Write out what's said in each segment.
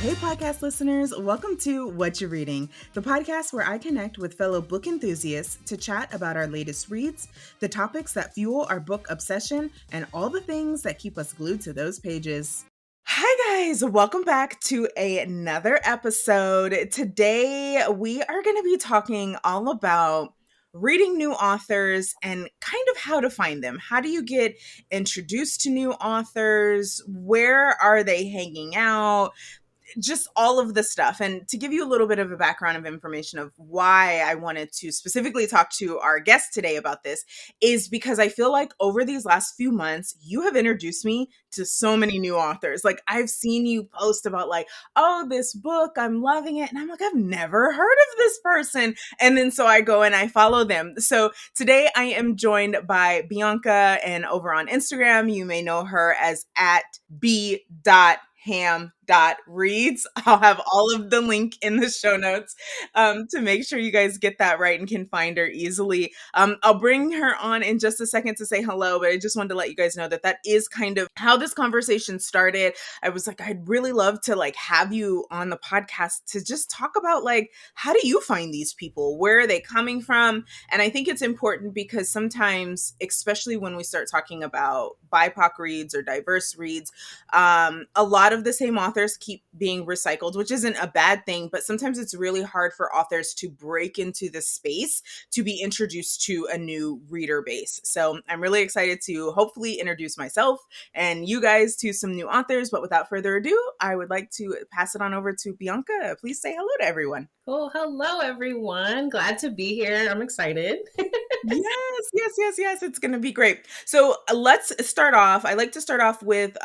Hey, podcast listeners, welcome to What You're Reading, the podcast where I connect with fellow book enthusiasts to chat about our latest reads, the topics that fuel our book obsession, and all the things that keep us glued to those pages. Hi, guys. Welcome back to another episode. Today, we are going to be talking all about reading new authors and kind of how to find them. How do you get introduced to new authors? Where are they hanging out? Just all of the stuff. And to give you a little bit of a background of information of why I wanted to specifically talk to our guest today about this is because I feel like over these last few months, you have introduced me to so many new authors. Like I've seen you post about like, oh, this book, I'm loving it. And I'm like, I've never heard of this person. And then so I go and I follow them. So today I am joined by Bianca, and over on Instagram, you may know her as at b.ham.reads. I'll have all of the link in the show notes to make sure you guys get that right and can find her easily. I'll bring her on in just a second to say hello, but I just wanted to let you guys know that that is kind of how this conversation started. I was like, I'd really love to like have you on the podcast to just talk about like, how do you find these people? Where are they coming from? And I think it's important because sometimes, especially when we start talking about BIPOC reads or diverse reads, a lot of the same authors keep being recycled, which isn't a bad thing, but sometimes it's really hard for authors to break into the space to be introduced to a new reader base. So I'm really excited to hopefully introduce myself and you guys to some new authors. But without further ado, I would like to pass it on over to Bianca. Please say hello to everyone. Oh, hello, everyone. Glad to be here. I'm excited. Yes. It's going to be great. So let's start off. I like to start off with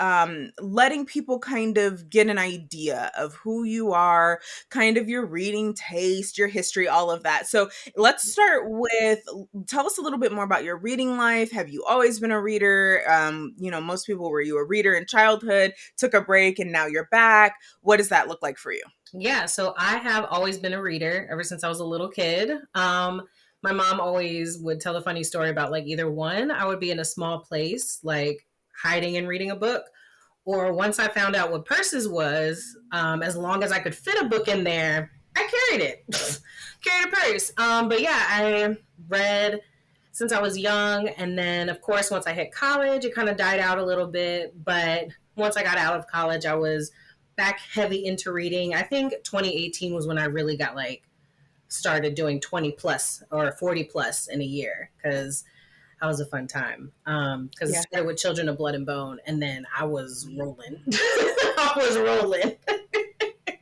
letting people kind of get an idea of who you are, kind of your reading taste, your history, all of that. So let's start with, tell us a little bit more about your reading life. Have you always been a reader? Most people, were you a reader in childhood, took a break, and now you're back? What does that look like for you? Yeah, so I have always been a reader ever since I was a little kid. My mom always would tell a funny story about like either one, I would be in a small place, like hiding and reading a book. Or once I found out what purses was, as long as I could fit a book in there, I carried it. Carried a purse. But yeah, I read since I was young. And then, of course, once I hit college, it kind of died out a little bit. But once I got out of college, I was back heavy into reading. I think 2018 was when I really got like started doing 20 plus or 40 plus in a year, because that was a fun time. Because it started with Children of Blood and Bone, and then I was rolling.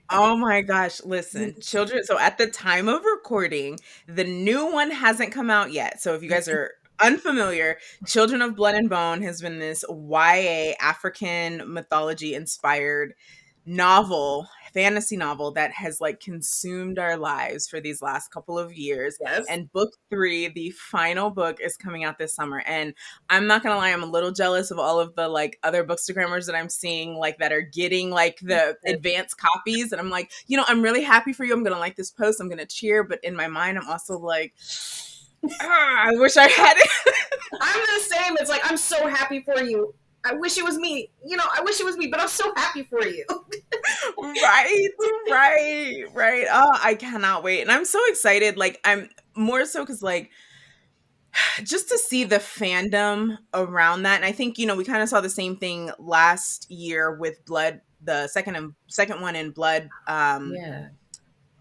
Oh my gosh, listen, children. So at the time of recording, the new one hasn't come out yet. So if you guys are unfamiliar, Children of Blood and Bone has been this YA African mythology inspired fantasy novel that has like consumed our lives for these last couple of years. Yes. And book 3, the final book, is coming out this summer. And I'm not gonna lie, I'm a little jealous of all of the like other bookstagrammers that I'm seeing like that are getting like the advanced copies. And I'm like, I'm really happy for you. I'm gonna like this post. I'm gonna cheer. But in my mind, I'm also like, I wish I had it. I'm the same. It's like, I'm so happy for you. I wish it was me. I wish it was me, but I'm so happy for you. Right. Oh, I cannot wait. And I'm so excited. Like, I'm more so because, like, just to see the fandom around that. And I think, we kind of saw the same thing last year with Blood, the second one in Blood.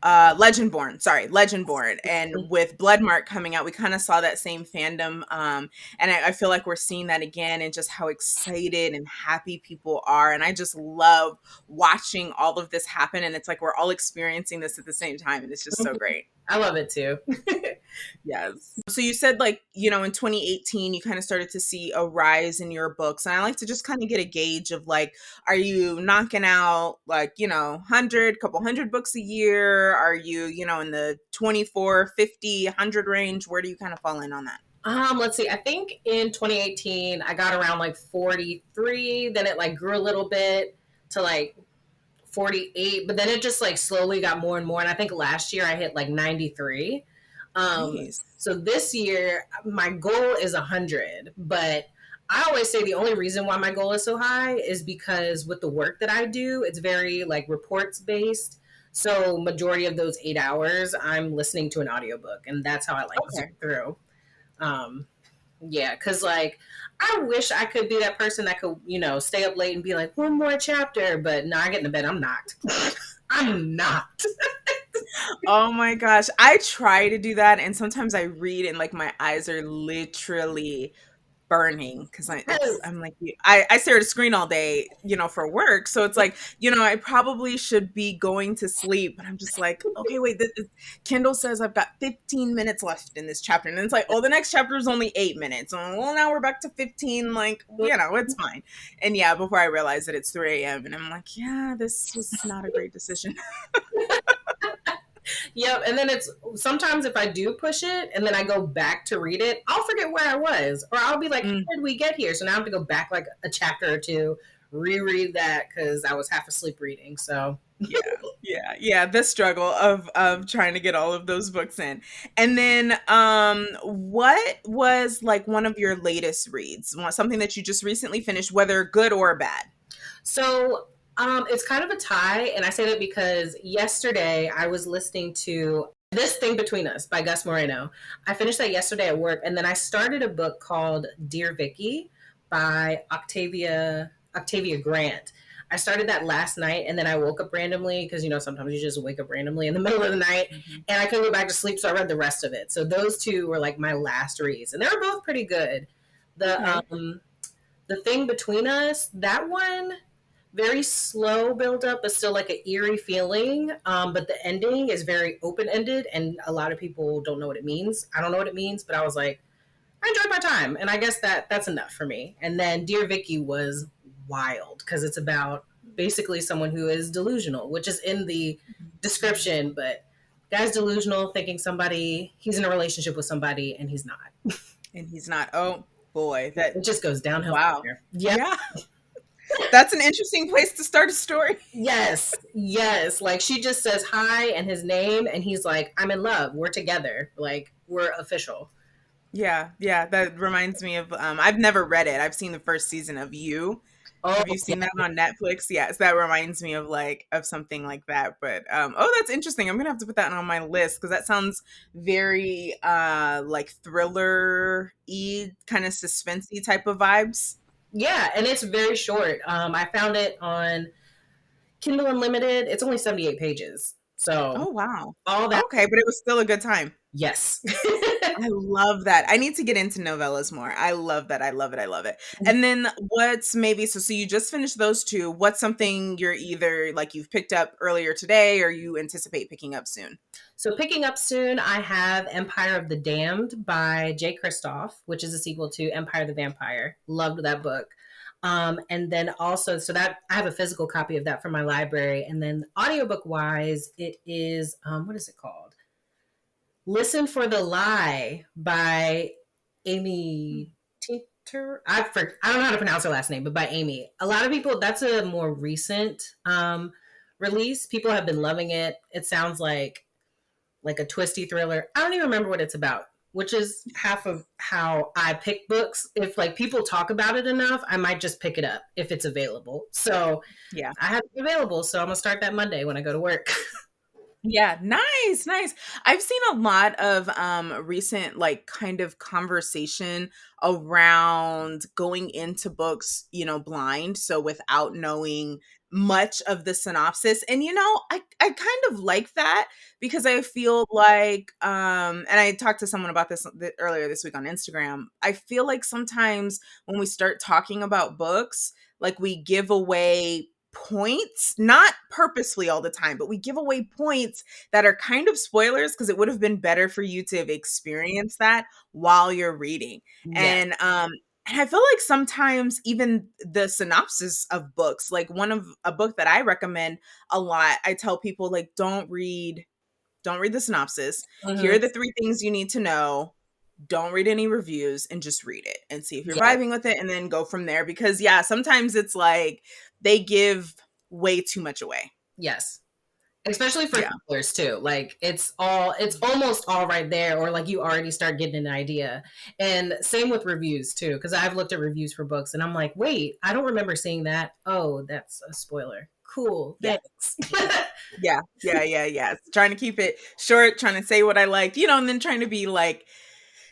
Legendborn. And with Bloodmark coming out, we kind of saw that same fandom. And I feel like we're seeing that again, and just how excited and happy people are. And I just love watching all of this happen. And it's like we're all experiencing this at the same time. And it's just so great. I love it too. Yes. So you said like, in 2018, you kind of started to see a rise in your books. And I like to just kind of get a gauge of like, are you knocking out like, 100 books a year? Are you, in the 24, 50, 100 range? Where do you kind of fall in on that? Let's see. I think in 2018, I got around like 43. Then it like grew a little bit to like 48, but then it just like slowly got more and more. And I think last year I hit like 93. Nice. So this year my goal is 100, but I always say the only reason why my goal is so high is because with the work that I do, it's very like reports based. So majority of those 8 hours, I'm listening to an audiobook, and that's how I like zoom Okay. through. Um, yeah, because like I wish I could be that person that could, stay up late and be like one more chapter, but no, I get into bed, I'm knocked. I'm not. Oh my gosh. I try to do that, and sometimes I read and like my eyes are literally burning because Yes. I'm like I stare at a screen all day, for work. So it's like, I probably should be going to sleep, but I'm just like, okay, wait, Kindle says I've got 15 minutes left in this chapter. And then it's like, oh, the next chapter is only 8 minutes. Oh, well, now we're back to 15. Like, it's fine. And yeah, before I realize that it's 3 a.m. and I'm like, yeah, this was not a great decision. Yep. And then it's sometimes if I do push it and then I go back to read it, I'll forget where I was, or I'll be like, how did we get here? So now I have to go back like a chapter or two, reread that because I was half asleep reading. So Yeah, the struggle of trying to get all of those books in. And then what was like one of your latest reads? Something that you just recently finished, whether good or bad? it's kind of a tie, and I say that because yesterday I was listening to This Thing Between Us by Gus Moreno. I finished that yesterday at work, and then I started a book called Dear Vicky by Octavia Grant. I started that last night, and then I woke up randomly because sometimes you just wake up randomly in the middle of the night, Mhm. and I couldn't go back to sleep, so I read the rest of it. So those two were like my last reads, and they were both pretty good. The Okay. The Thing Between Us, that one, very slow build up, but still like an eerie feeling. But the ending is very open ended, and a lot of people don't know what it means. I don't know what it means, but I was like, I enjoyed my time, and I guess that's enough for me. And then Dear Vicky was wild because it's about basically someone who is delusional, which is in the description, but guy's delusional, thinking he's in a relationship with somebody, and he's not. And he's not. Oh boy, It just goes downhill from wow. there. Yep. Yeah. That's an interesting place to start a story. Yes, yes. Like she just says hi and his name, and he's like, I'm in love. We're together. Like we're official. Yeah, that reminds me of I've never read it. I've seen the first season of You. Oh, Have you yeah. seen that on Netflix? Yes, that reminds me of something like that. But oh, that's interesting. I'm gonna have to put that on my list because that sounds very like thriller y kind of suspensey type of vibes. Yeah, and it's very short. I found it on Kindle Unlimited. It's only 78 pages. So Oh wow. all that, Okay, but it was still a good time. yes. I love that. I need to get into novellas more. I love that. I love it. I love it. And then what's maybe so you just finished those two. What's something you're either like you've picked up earlier today or you anticipate picking up soon? So picking up soon, I have Empire of the Damned by Jay Kristoff, which is a sequel to Empire the Vampire. Loved that book. And then also, so that I have a physical copy of that from my library. And then audiobook wise, it is, what is it called? Listen for the Lie by Amy Tinter. I don't know how to pronounce her last name, but by Amy. A lot of people, that's a more recent release. People have been loving it. It sounds like a twisty thriller. I don't even remember what it's about, which is half of how I pick books. If like people talk about it enough, I might just pick it up if it's available. So Yeah. I have it available. So I'm gonna start that Monday when I go to work. Yeah, nice, nice. I've seen a lot of recent like kind of conversation around going into books, blind, so without knowing much of the synopsis. And I kind of like that because I feel like and I talked to someone about this earlier this week on Instagram. I feel like sometimes when we start talking about books, like we give away points, not purposely all the time, but we give away points that are kind of spoilers because it would have been better for you to have experienced that while you're reading. Yes. And I feel like sometimes even the synopsis of books, like one of a book that I recommend a lot, I tell people like don't read the synopsis. Here Mm-hmm. are the three things you need to know. Don't read any reviews and just read it and see if you're Yes. vibing with it and then go from there. Because, yeah, sometimes it's like they give way too much away. Yes. Especially for Yeah. thrillers too. Like it's almost all right there, or like you already start getting an idea. And same with reviews too, because I've looked at reviews for books and I'm like, wait, I don't remember seeing that. Oh, that's a spoiler. Cool, Yeah. thanks. Yeah. Yeah. Yeah. Yeah. Trying to keep it short, trying to say what I liked, and then trying to be like,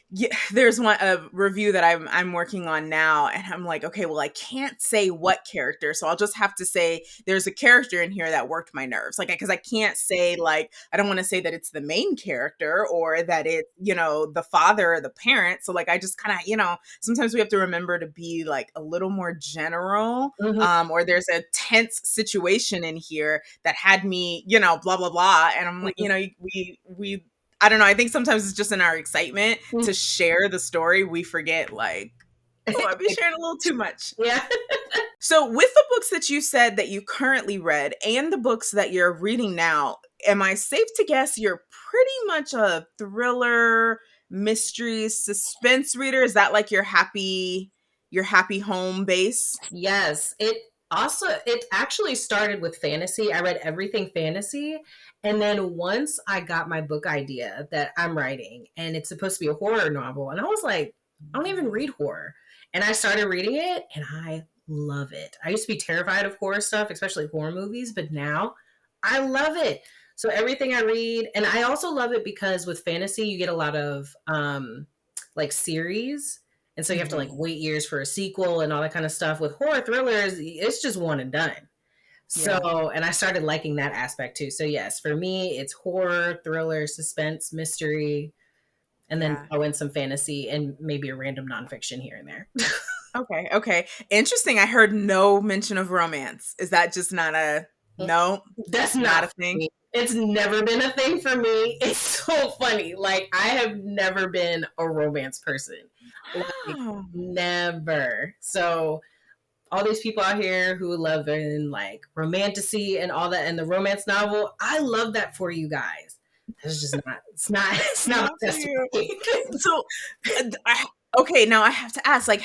yeah, there's a review that I'm working on now, and I'm like, okay, well, I can't say what character, so I'll just have to say there's a character in here that worked my nerves, like, because I can't say, like, I don't want to say that it's the main character or that it's the father or the parent. So like I just kind of sometimes we have to remember to be like a little more general, Mhm, or there's a tense situation in here that had me blah blah blah, and I'm like, mhm, we I don't know. I think sometimes it's just in our excitement mhm. to share the story, we forget, like, oh, I'd be sharing a little too much. Yeah. So, with the books that you said that you currently read and the books that you're reading now, am I safe to guess you're pretty much a thriller, mystery, suspense reader? Is that like your happy home base? Yes, it actually started with fantasy. I read everything fantasy, and then once I got my book idea that I'm writing and it's supposed to be a horror novel, and I was like, I don't even read horror. And I started reading it and I love it. I used to be terrified of horror stuff, especially horror movies, but now I love it. So everything I read, and I also love it because with fantasy you get a lot of like series, and so you have to like Mhm. wait years for a sequel and all that kind of stuff. With horror thrillers, it's just one and done. Yeah. So, and I started liking that aspect too. So, yes, for me, it's horror, thriller, suspense, mystery, and then Yeah. throw in some fantasy and maybe a random nonfiction here and there. Okay. Okay. Interesting. I heard no mention of romance. Is that just not a no? That's Not not a for thing? me. It's never been a thing for me. It's so funny. Like, I have never been a romance person. Like, Wow. never. So, all these people out here who love in like romantasy and all that and the romance novel, I love that for you guys. That's just not. It's not Not my for test. you. So, okay, now I have to ask, like,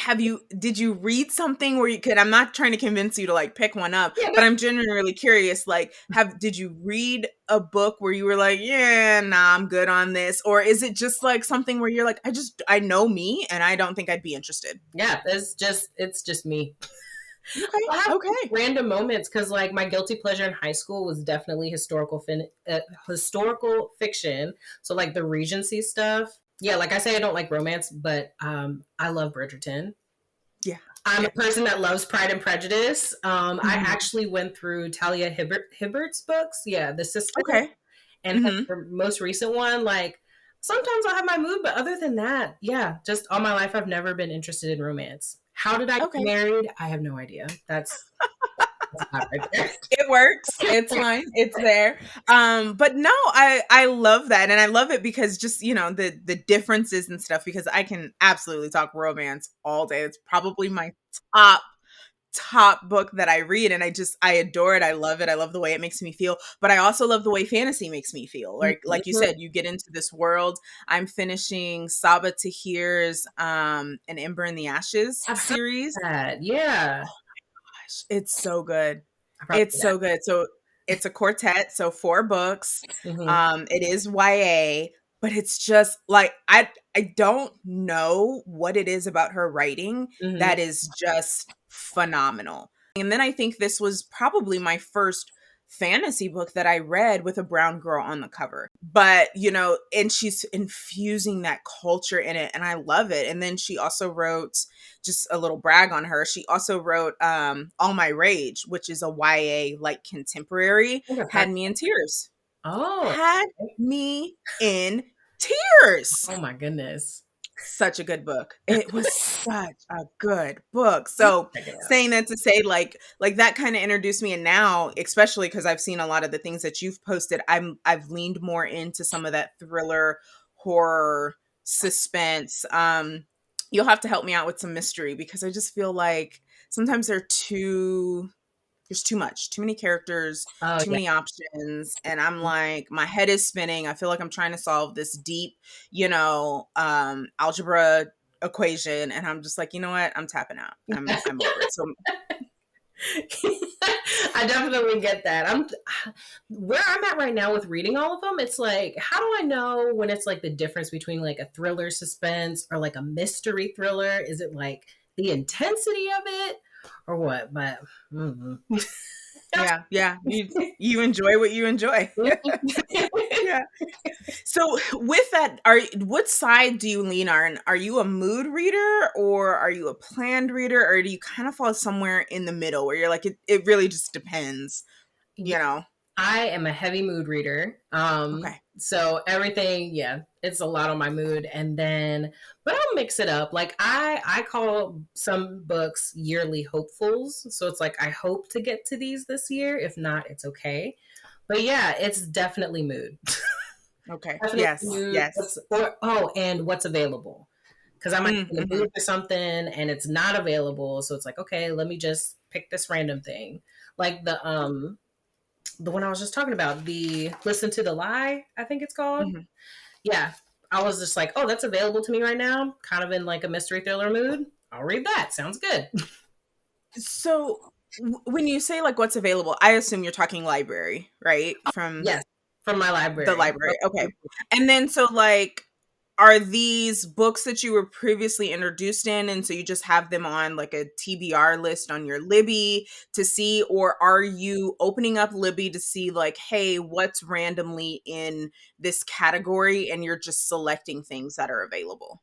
did you read something where you could, I'm not trying to convince you to like pick one up, Yeah, but I'm genuinely curious, like, did you read a book where you were like, yeah, nah, I'm good on this? Or is it just like something where you're like, I know me and I don't think I'd be interested? yeah. It's just me. Okay. I have Okay. random moments because like my guilty pleasure in high school was definitely historical fiction. So like the Regency stuff. Yeah, like I say, I don't like romance, but I love Bridgerton. Yeah. I'm a Yeah. person that loves Pride and Prejudice. I Mhm. actually went through Talia Hibbert's books. Yeah, the sister, Okay. and Mhm. her most recent one. Like sometimes I'll have my mood, but other than that, yeah, just all my life I've never been interested in romance. How did I get Okay. married? I have no idea. That's not right there. It works. It's fine. It's there. But no, I love that, and I love it because just the differences and stuff. Because I can absolutely talk romance all day. It's probably my top book that I read, and I adore it. I love it. I love the way it makes me feel, but I also love the way fantasy makes me feel. Like you Mhm. said, you get into this world. I'm finishing Saba Tahir's An Ember in the Ashes I've heard series. that. Yeah, Gosh, it's so good. I probably It's so good. So it's a quartet, so 4 books. that. It is YA, but it's just like I don't know what it is about her writing Hmm. that is just phenomenal. And then I think this was probably my first fantasy book that I read with a brown girl on the cover. But, and she's infusing that culture in it, and I love it. And then she also wrote, just a little brag on her, she also wrote All My Rage, which is a YA like contemporary, I think I've heard. had me in tears. Oh, Had me in tears. oh my goodness. Such a good book. It was such a good book. I'll So check it out. saying that to say, like that kind of introduced me, and now, especially because I've seen a lot of the things that you've posted, I've leaned more into some of that thriller, horror, suspense. You'll have to help me out with some mystery, because I just feel like sometimes there's too much, too many characters, Oh too yeah. many options, and I'm like, my head is spinning. I feel like I'm trying to solve this deep, algebra equation, and I'm just like, you know what? I'm tapping out. I'm over it. So I I definitely get that. Where I'm at right now with reading all of them. It's like, how do I know when it's like the difference between like a thriller suspense or like a mystery thriller? Is it like the intensity of it or what? But Yeah, yeah. You enjoy what you enjoy. Yeah. So with that, what side do you lean on? Are you a mood reader or are you a planned reader, or do you kind of fall somewhere in the middle where you're like it really just depends, yeah, you know? I am a heavy mood reader. Okay. So everything, yeah, it's a lot on my mood. And then, but I'll mix it up. Like I call some books yearly hopefuls. So it's like, I hope to get to these this year. If not, it's okay. But yeah, it's definitely mood. Okay. Definitely Yes. mood. Yes. And what's available. Because I might be in the Mm-hmm. mood for something and it's not available. So it's like, okay, let me just pick this random thing. Like the one I was just talking about, the Listen to the Lie, I think it's called. Hmm. Yeah. I was just like, oh, that's available to me right now. Kind of in like a mystery thriller mood. I'll read that. Sounds good. So when you say like what's available, I assume you're talking library, right? From Yes. From my the library. library. Okay. And then so like are these books that you were previously introduced in and so you just have them on like a TBR list on your Libby to see, or are you opening up Libby to see like, hey, what's randomly in this category, and you're just selecting things that are available?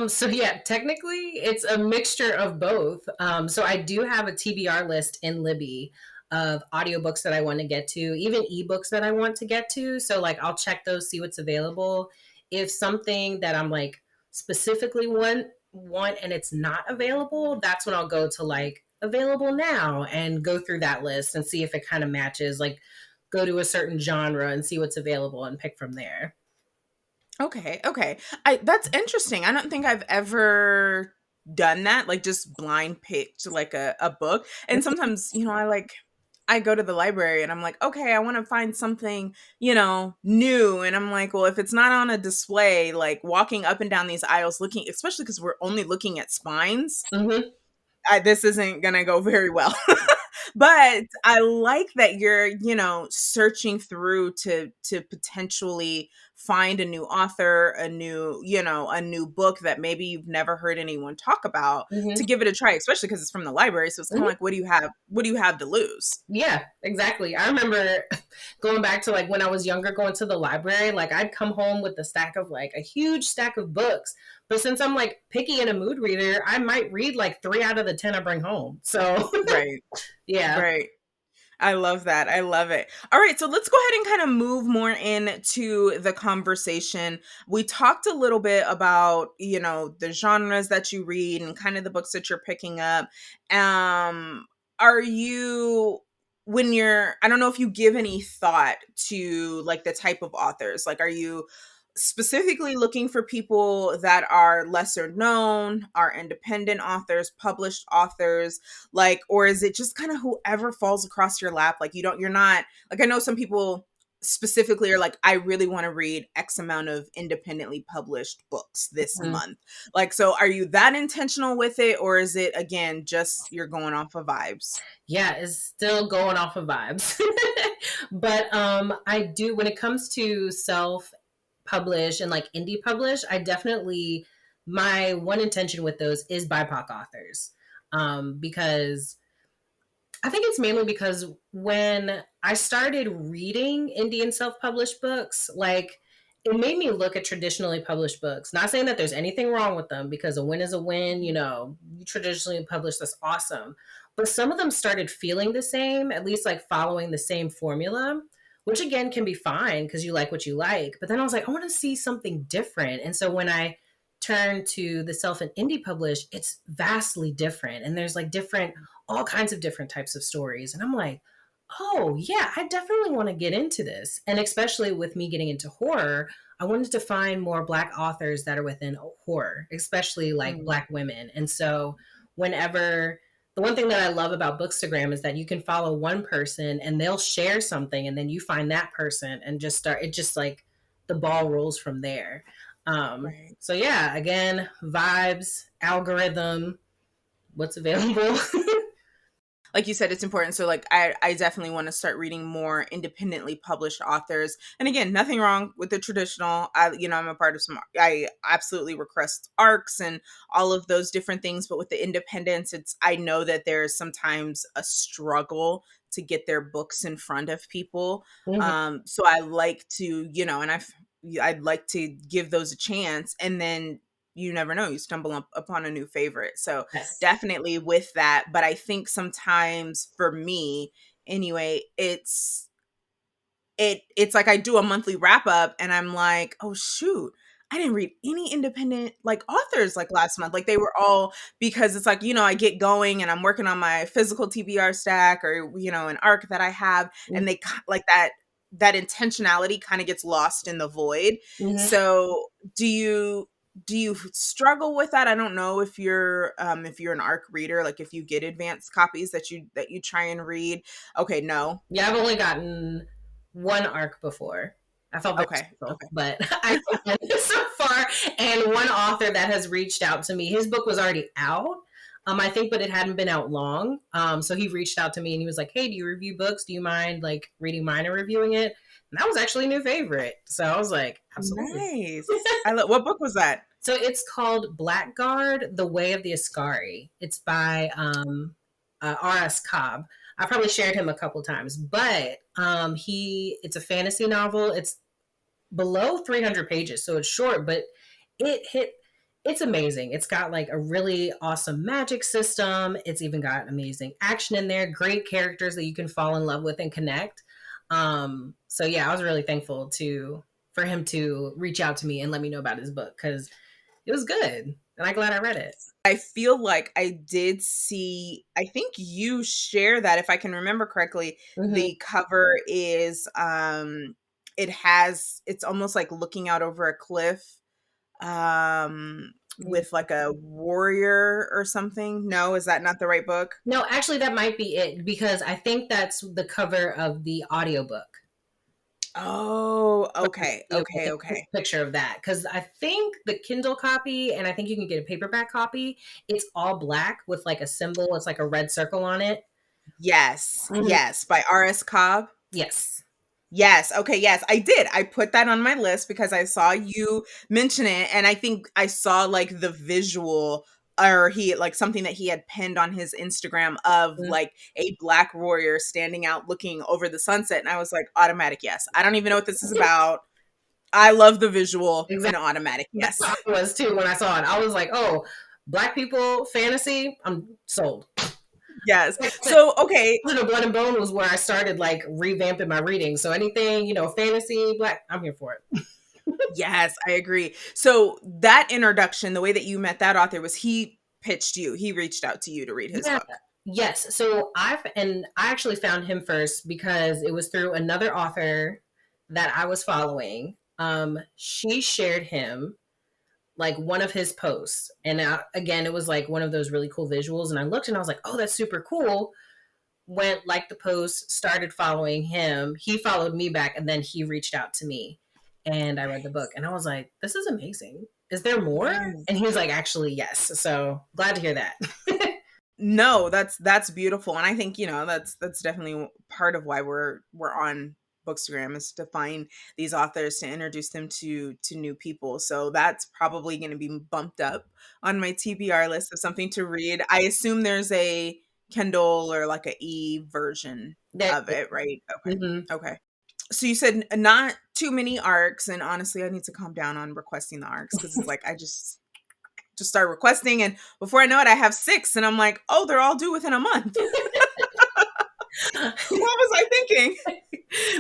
So yeah, technically it's a mixture of both. So I do have a TBR list in Libby of audiobooks that I want to get to, even ebooks that I want to get to. So like I'll check those, see what's available. If something that I'm like specifically want and it's not available, that's when I'll go to like available now and go through that list and see if it kind of matches, like go to a certain genre and see what's available and pick from there. Okay, okay. That's interesting. I don't think I've ever done that, like just blind picked like a book. And sometimes, I go to the library and I'm like, okay, I want to find something, new. And I'm like, well, if it's not on a display, like walking up and down these aisles looking, especially because we're only looking at spines, Mm-hmm. this isn't gonna go very well. But I like that you're, searching through to potentially find a new author, a new book that maybe you've never heard anyone talk about, to Mm-hmm. give it a try, especially because it's from the library. So it's kind of like, what do you have? What do you have to lose? Yeah, exactly. I remember going back to like when I was younger, going to the library, like I'd come home with a stack of like a huge stack of books. But since I'm like picky and a mood reader, I might read like 3 out of the 10 I bring home. So Right. yeah. Right. I love that. I love it. All right, so let's go ahead and kind of move more into the conversation. We talked a little bit about, the genres that you read and kind of the books that you're picking up. Um, are you when you're I don't know if you give any thought to like the type of authors. Like, are you specifically looking for people that are lesser known, are independent authors, published authors, like, or is it just kind of whoever falls across your lap? Like, you're not like, I know some people specifically are like, I really want to read X amount of independently published books this Mhm. month. Like, so are you that intentional with it, or is it again just you're going off of vibes? Yeah, it's still going off of vibes. But I do, when it comes to self publish and like indie publish, I definitely, my one intention with those is BIPOC authors. Because I think it's mainly because when I started reading indie and self published books, like it made me look at traditionally published books. Not saying that there's anything wrong with them, because a win is a win, you traditionally published, that's awesome. But some of them started feeling the same, at least like following the same formula, which again can be fine because you like what you like. But then I was like, I want to see something different. And so when I turned to the self and indie publish, it's vastly different. And there's like different, all kinds of different types of stories. And I'm like, oh, yeah, I definitely want to get into this. And especially with me getting into horror, I wanted to find more Black authors that are within horror, especially like Mm, Black women. And so, whenever the one thing that I love about Bookstagram is that you can follow one person and they'll share something, and then you find that person and just start, it just like the ball rolls from there. right. So, yeah, again, vibes, algorithm, what's available. like you said, it's important. So like I definitely want to start reading more independently published authors. And again, nothing wrong with the traditional. I'm a part of some, I absolutely request arcs and all of those different things. But with the independents, I know that there's sometimes a struggle to get their books in front of people. Mhm. So I like to, and I'd like to give those a chance, and then you never know, you stumble upon a new favorite. So Yes. definitely with that. But I think sometimes for me anyway, it's like I do a monthly wrap up and I'm like, oh shoot, I didn't read any independent like authors like last month. Like they were all, because it's like, I get going and I'm working on my physical TBR stack, or an arc that I have, and they like that intentionality kind of gets lost in the void. Mm-hmm. So do you struggle with that? I don't know if you're an arc reader, like if you get advanced copies that you try and read. Okay, no. Yeah, I've only gotten one arc before. I felt very Okay. special, Okay. but I so far, and one author that has reached out to me. His book was already out, I think, but it hadn't been out long. So he reached out to me and he was like, "Hey, do you review books? Do you mind like reading mine and reviewing it?" And that was actually a new favorite. So I was like, "Absolutely." Nice. I love. What book was that? So it's called Blackguard: The Way of the Ascari. It's by R.S. Cobb. I probably shared him a couple times, but it's a fantasy novel. It's below 300 pages, so it's short, but it's amazing. It's got like a really awesome magic system. It's even got amazing action in there, great characters that you can fall in love with and connect. So yeah, I was really thankful for him to reach out to me and let me know about his book, because it was good, and I'm glad I read it. I feel like I did see, I think you share that, if I can remember correctly, Mm-hmm. the cover is it's almost like looking out over a cliff with like a warrior or something. No, is that not the right book? No, actually, that might be it, because I think that's the cover of the audiobook. Oh, From okay. the Okay, a okay. picture of that, because I think the Kindle copy, and I think you can get a paperback copy. It's all black with like a symbol. It's like a red circle on it. Yes. Mhm. Yes, by R.S. Cobb. Yes. Yes. Okay. Yes, I did. I put that on my list because I saw you mention it. And I think I saw like the visual, or he like something that he had pinned on his Instagram of Mhm. like a black warrior standing out looking over the sunset. And I was like, automatic yes. I don't even know what this is about. I love the visual, and Exactly. automatic That's yes. how I was too when I saw it. I was like, "Oh, black people fantasy. I'm sold." Yes. Like I said, So, okay. Children of Blood and Bone was where I started like revamping my reading. So anything, fantasy, black, I'm here for it. Yes, I agree. So, that introduction, the way that you met that author, was he pitched you, he reached out to you to read his Yeah. book. Yes. So I actually found him first because it was through another author that I was following. She shared him, like one of his posts, and again, it was like one of those really cool visuals. And I looked and I was like, "Oh, that's super cool." Went like the post, started following him. He followed me back, and then he reached out to me, and I read the book, Nice. and I was like, "This is amazing. Is there more?" Nice. And he was like, "Actually, yes." So glad to hear that. No, that's beautiful, and I think that's definitely part of why we're on Bookstagram, is to find these authors, to introduce them to new people. So that's probably going to be bumped up on my TBR list of something to read. I assume there's a Kindle or like a e version That. of it, right? Okay, Mhm. okay. So you said not too many arcs, and honestly, I need to calm down on requesting the arcs, because it's like I just start requesting, and before I know it I have 6, and I'm like, "Oh, they're all due within a month." What was I thinking?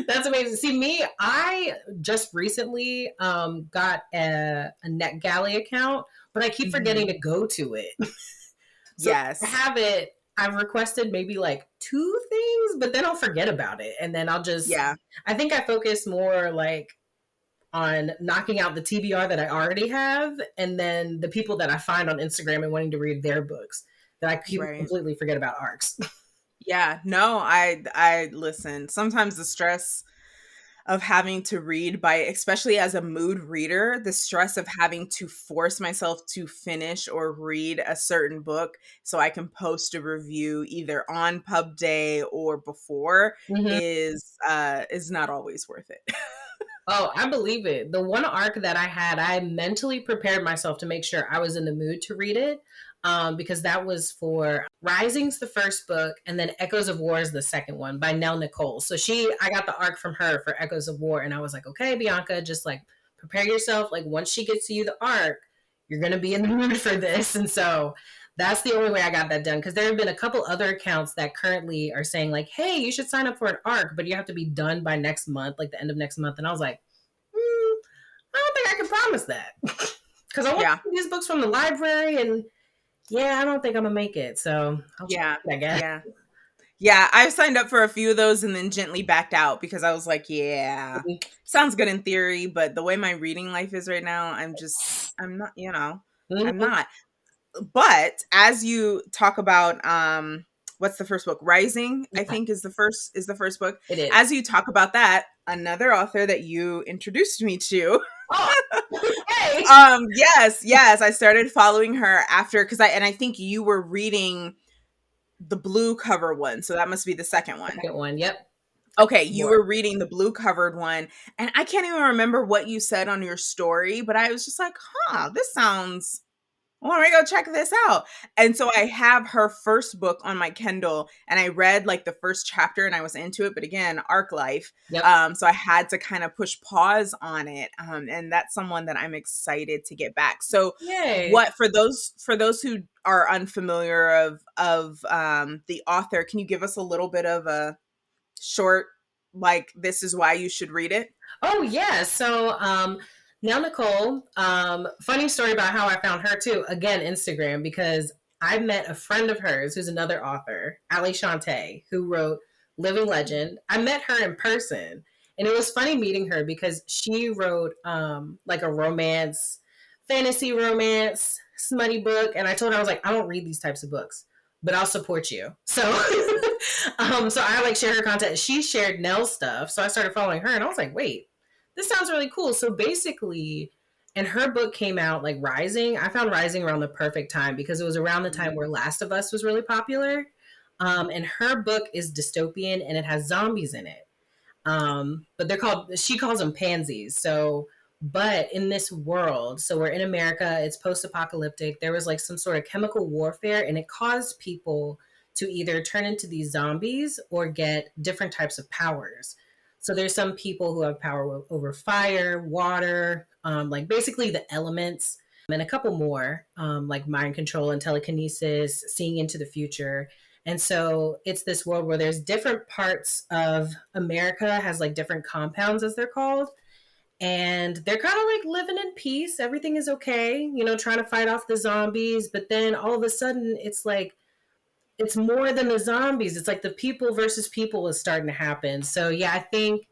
That's amazing. See, me, I just recently got a NetGalley account, but I keep forgetting Mhm. to go to it. So I Yes. have it. I've requested maybe like 2 things, but then I'll forget about it. And then Yeah, I think I focus more like on knocking out the TBR that I already have, and then the people that I find on Instagram and wanting to read their books, that I right. completely forget about arcs. Yeah, no, I listen, sometimes the stress, of having to read by, especially as a mood reader, the stress of having to force myself to finish or read a certain book so I can post a review either on pub day or before Mhm. is not always worth it. Oh, I believe it. The one arc that I had, I mentally prepared myself to make sure I was in the mood to read it. Because that was for Rising's the first book, and then Echoes of War is the second one by Nell Nicole. So I got the arc from her for Echoes of War, and I was like, okay, Bianca, just like prepare yourself. Like once she gets to you the arc, you're gonna be in the mood for this. And so that's the only way I got that done. Because there have been a couple other accounts that currently are saying like, hey, you should sign up for an arc, but you have to be done by next month, like the end of next month. And I was like, I don't think I can promise that because I want Yeah. these books from the library, and yeah, I don't think I'm gonna make it. So I'll try Yeah. it, I guess. Yeah. Yeah, I've signed up for a few of those and then gently backed out because I was like, yeah, sounds good in theory, but the way my reading life is right now, I'm not, I'm Mm-hmm. not. But as you talk about what's the first book? Rising, I Yeah, think is the first book. it is. As you talk about that, another author that you introduced me to. Oh, okay. Yes, I started following her after I think you were reading the blue cover one, so that must be the second one. Second one. Yep. Okay, you More. were reading the blue covered one, and I can't even remember what you said on your story, but I was just like, this sounds, let me go check this out. And so I have her first book on my Kindle, and I read like the first chapter and I was into it, but again, arc life. Yep. So I had to kind of push pause on it. And that's someone that I'm excited to get back. So Yay. what for those who are unfamiliar of the author, can you give us a little bit of a short, like, this is why you should read it? Oh yeah. So now Nicole, funny story about how I found her too. Again, Instagram, because I met a friend of hers who's another author, Ali Shantae, who wrote Living Legend. I met her in person. And it was funny meeting her because she wrote like a romance, fantasy romance, smutty book. And I told her, I was like, I don't read these types of books, but I'll support you. So so I like share her content. She shared Nell's stuff. So I started following her and I was like, wait, this sounds really cool. So basically, and her book came out like Rising. I found Rising around the perfect time because it was around the time where Last of Us was really popular. And her book is dystopian and it has zombies in it. But she calls them pansies. So, but in this world, so we're in America, it's post apocalyptic. There was like some sort of chemical warfare and it caused people to either turn into these zombies or get different types of powers. So there's some people who have power over fire, water, like basically the elements, and a couple more, like mind control and telekinesis, seeing into the future. And so it's this world where there's different parts of America has like different compounds as they're called. And they're kind of like living in peace. Everything is okay, trying to fight off the zombies. But then all of a sudden it's like, it's more than the zombies. It's like the people versus people is starting to happen. So yeah, I think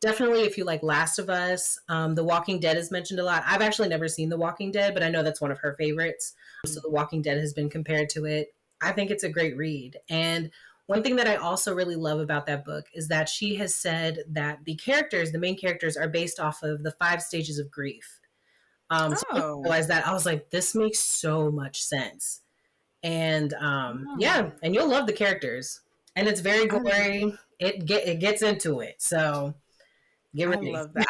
definitely if you like Last of Us, The Walking Dead is mentioned a lot. I've actually never seen The Walking Dead, but I know that's one of her favorites. So The Walking Dead has been compared to it. I think it's a great read. And one thing that I also really love about that book is that she has said that the main characters, are based off of the 5 stages of grief. So when I Oh, realized that, I was like, this makes so much sense. And oh. yeah, and you'll love the characters. And it's very I gory. It gets into it. So get I ready. love that.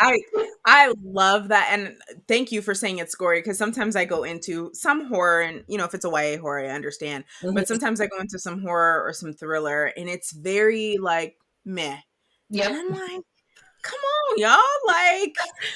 I love that, and thank you for saying it's gory, because sometimes I go into some horror, and if it's a YA horror, I understand. But Mhm. sometimes I go into some horror or some thriller, and it's very like meh, and Yep. I'm like, come on, y'all, like,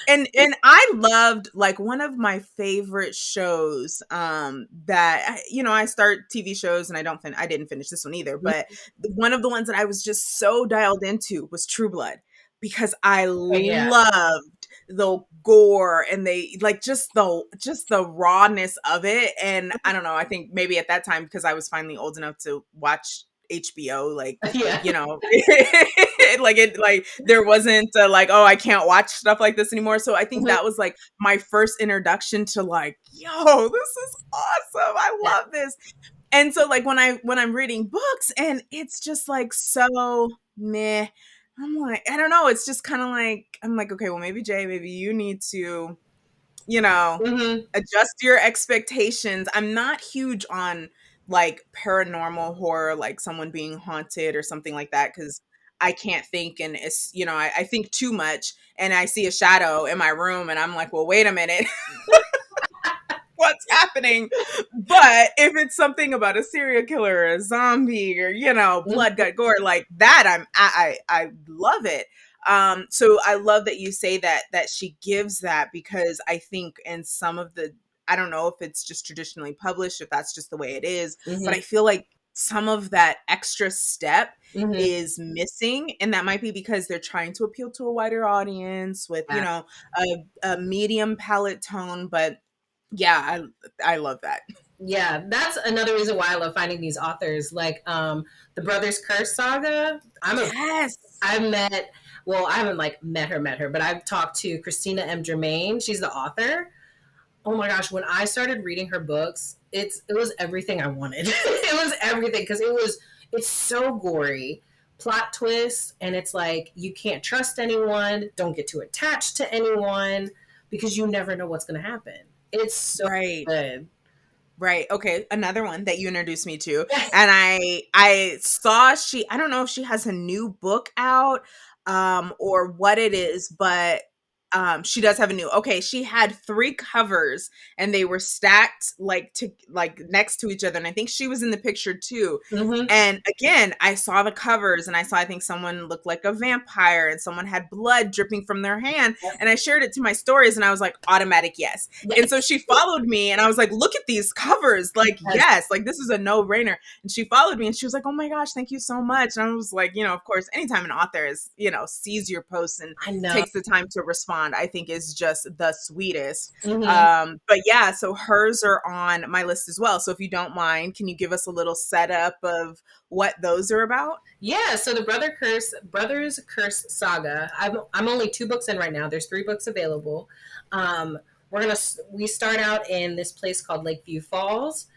and I loved, like, one of my favorite shows, that I start TV shows and I didn't finish this one either, but one of the ones that I was just so dialed into was True Blood, because I Okay, yeah. loved the gore, and they like just the rawness of it. And I don't know, I think maybe at that time, because I was finally old enough to watch HBO, like, Yeah. you know like there wasn't like, oh, I can't watch stuff like this anymore. So I think Mhm. that was like my first introduction to, like, yo, this is awesome, I Yeah. love this. And so, like, when I'm reading books and it's just like so meh, I'm like, I don't know. It's just kind of like, I'm like, okay, well, maybe Jay, maybe you need to, you know, Mm-hmm. adjust your expectations. I'm not huge on like paranormal horror, like someone being haunted or something like that, because I can't think, and it's, I think too much, and I see a shadow in my room and I'm like, well, wait a minute. What's happening? But if it's something about a serial killer or a zombie or, blood, gut, gore, like that, I love it. So I love that you say that she gives that, because I think in some of the, I don't know if it's just traditionally published, if that's just the way it is, but Mm-hmm. I feel like some of that extra step Mm-hmm. is missing, and that might be because they're trying to appeal to a wider audience with, Yeah. a medium palette tone. But yeah, I love that. Yeah, that's another reason why I love finding these authors, like the Brothers Curse saga. Yes. I've met, well, I haven't like met her, but I've talked to Christina M. Germain. She's the author. Oh my gosh, when I started reading her books, it was everything I wanted. It was everything, because it's so gory, plot twists, and it's like you can't trust anyone, don't get too attached to anyone, because you never know what's going to happen. It's so Right. good. Right. Okay. Another one that you introduced me to. Yes. And I saw I don't know if she has a new book out, or what it is, but she does have a new. Okay, she had three covers and they were stacked like next to each other, and I think she was in the picture too. Mm-hmm. And again, I saw the covers and I saw, I think someone looked like a vampire and someone had blood dripping from their hand, and I shared it to my stories and I was like, automatic yes. And so Yes. she followed me and I was like, look at these covers. Like, Yes. yes, like this is a no-brainer. And she followed me and she was like, oh my gosh, thank you so much. And I was like, of course, anytime an author sees your post and I know. takes the time to respond, I think is just the sweetest. Mm-hmm. But yeah, so hers are on my list as well. So if you don't mind, can you give us a little setup of what those are about? Yeah, so the Brothers Curse saga. I'm only 2 books in right now. There's 3 books available. Um, we start out in this place called Lakeview Falls,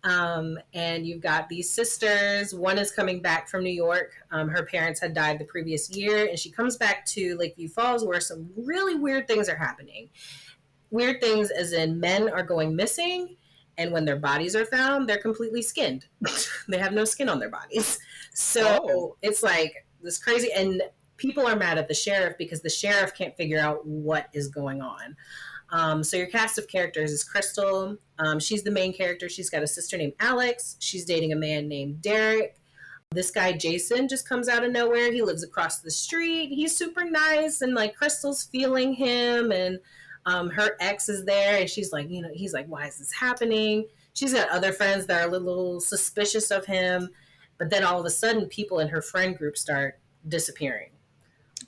and you've got these sisters. One is coming back from New York. Her parents had died the previous year, and she comes back to Lakeview Falls, where some really weird things are happening. Weird things, as in men are going missing, and when their bodies are found, they're completely skinned. They have no skin on their bodies. Oh, So it's like this crazy, and people are mad at the sheriff because the sheriff can't figure out what is going on. So your cast of characters is Crystal. She's the main character. She's got a sister named Alex. She's dating a man named Derek. This guy Jason just comes out of nowhere. He lives across the street. He's super nice, and like Crystal's feeling him, and her ex is there, and she's like, he's like, why is this happening? She's got other friends that are a little suspicious of him, but then all of a sudden, people in her friend group start disappearing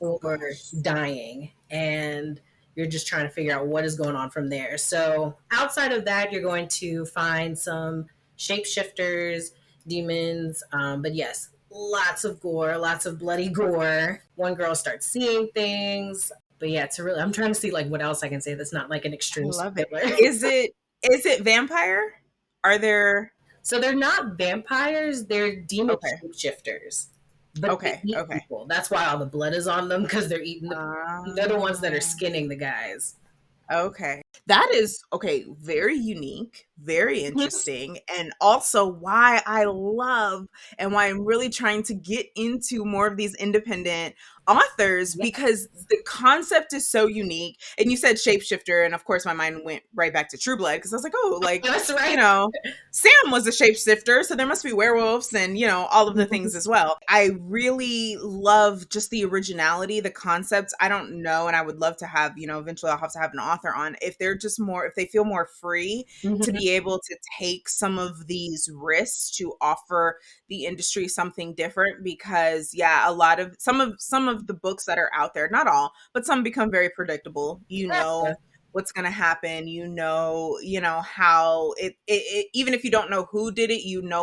oh or gosh. dying, and you're just trying to figure out what is going on from there. So outside of that, you're going to find some shapeshifters, demons, but yes, lots of gore, lots of bloody gore. One girl starts seeing things, but yeah, I'm trying to see like what else I can say that's not like an I extreme love it. spoiler. Is it vampire? Are there So they're not vampires, they're demon Okay. shapeshifters. But they Okay. eat Okay. people. That's why all the blood is on them, because they're eating the. They're the ones that are Ah. skinning the guys. Okay. That is okay, very unique, very interesting, and also why I love and why I'm really trying to get into more of these independent authors, Yeah, because the concept is so unique. And you said shapeshifter, and of course my mind went right back to True Blood, because I was like, oh, like, that's you right. know, Sam was a shapeshifter, so there must be werewolves and, all of the things as well. I really love just the originality, the concepts. I don't know, and I would love to have, eventually I'll have to have an author on, if they feel more free to Mhm. be able to take some of these risks to offer the industry something different. Because yeah, a lot of some of the books that are out there, not all, but some become very predictable. Yeah. What's going to happen, how even if you don't know who did it,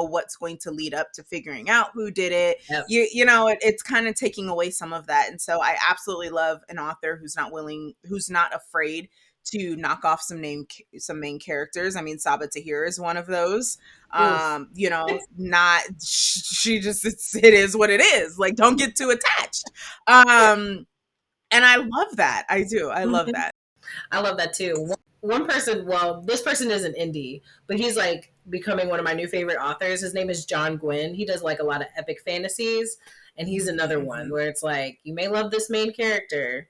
what's going to lead up to figuring out who did it. Yep. It's kind of taking away some of that. And so I absolutely love an author who's not afraid to knock off some main characters. I mean, Saba Tahir is one of those. Oof. You know, not she just it is what it is. Like, don't get too attached. And I love that. I do. I love that. I love that too. One person, well, this person isn't indie, but he's like becoming one of my new favorite authors. His name is John Gwynn. He does like a lot of epic fantasies, and he's another one where it's like you may love this main character,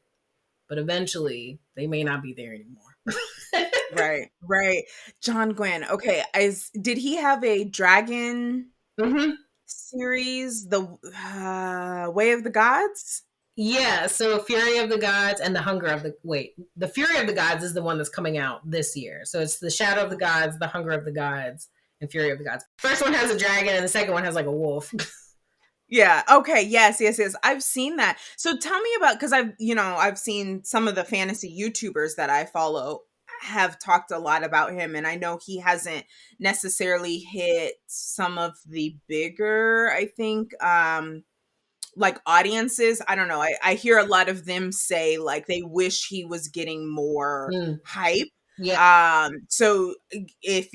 but eventually they may not be there anymore. Right. John Gwynn. Okay, did he have a dragon series, the Way of the Gods? Yeah, so Fury of the Gods and the Hunger of the Fury of the Gods is the one that's coming out this year. So it's the Shadow of the Gods, the Hunger of the Gods, and Fury of the Gods. First one has a dragon, and the second one has like a wolf. Yeah. Okay. Yes. I've seen that. So tell me about, because I've seen some of the fantasy YouTubers that I follow have talked a lot about him, and I know he hasn't necessarily hit some of the bigger, I think, like audiences. I don't know. I hear a lot of them say like they wish he was getting more hype. Yeah. So if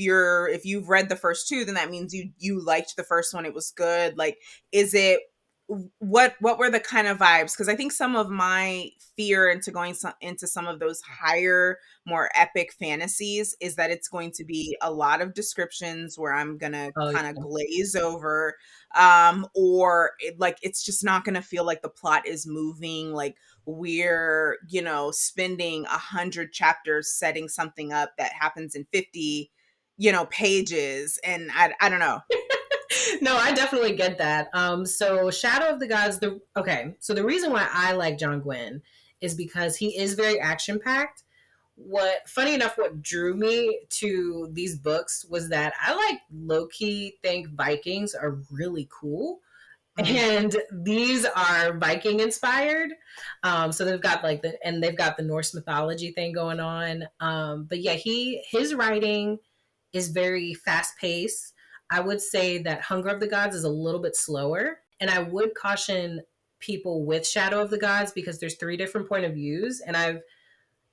you've read the first two, then that means you liked the first one. It was good. Like, is it what were the kind of vibes? Because I think some of my fear into going into some of those higher, more epic fantasies is that it's going to be a lot of descriptions where I'm gonna kind of glaze over, or like it's just not gonna feel like the plot is moving. Like we're spending 100 chapters setting something up that happens in 50 pages, and I don't know. No, I definitely get that. So Shadow of the Gods, so the reason why I like John Gwynn is because he is very action packed. Funny enough, what drew me to these books was that I like low key think Vikings are really cool. And these are Viking inspired. So they've got they've got the Norse mythology thing going on. But yeah, his writing is very fast paced. I would say that Hunger of the Gods is a little bit slower. And I would caution people with Shadow of the Gods because there's 3 different point of views. And I've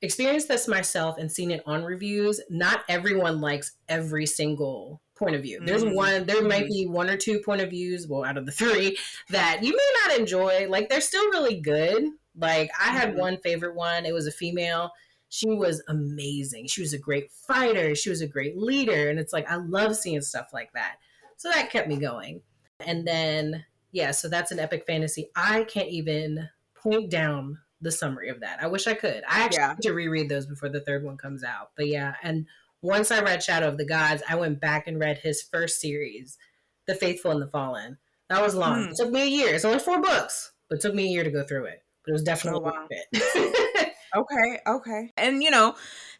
experienced this myself and seen it on reviews. Not everyone likes every single point of view. There might be 1 or 2 point of views, well, out of the 3 that you may not enjoy. Like, they're still really good. Like, I had one favorite one. It was a female. She was amazing. She was a great fighter. She was a great leader. And it's like, I love seeing stuff like that. So that kept me going. And then, yeah, so that's an epic fantasy. I can't even point down the summary of that. I wish I could. I actually need to reread those before the 3rd one comes out. But yeah, and once I read Shadow of the Gods, I went back and read his first series, The Faithful and the Fallen. That was long. It took me a year. It's only 4 books, but it took me a year to go through it. But it was definitely worth it. Okay. And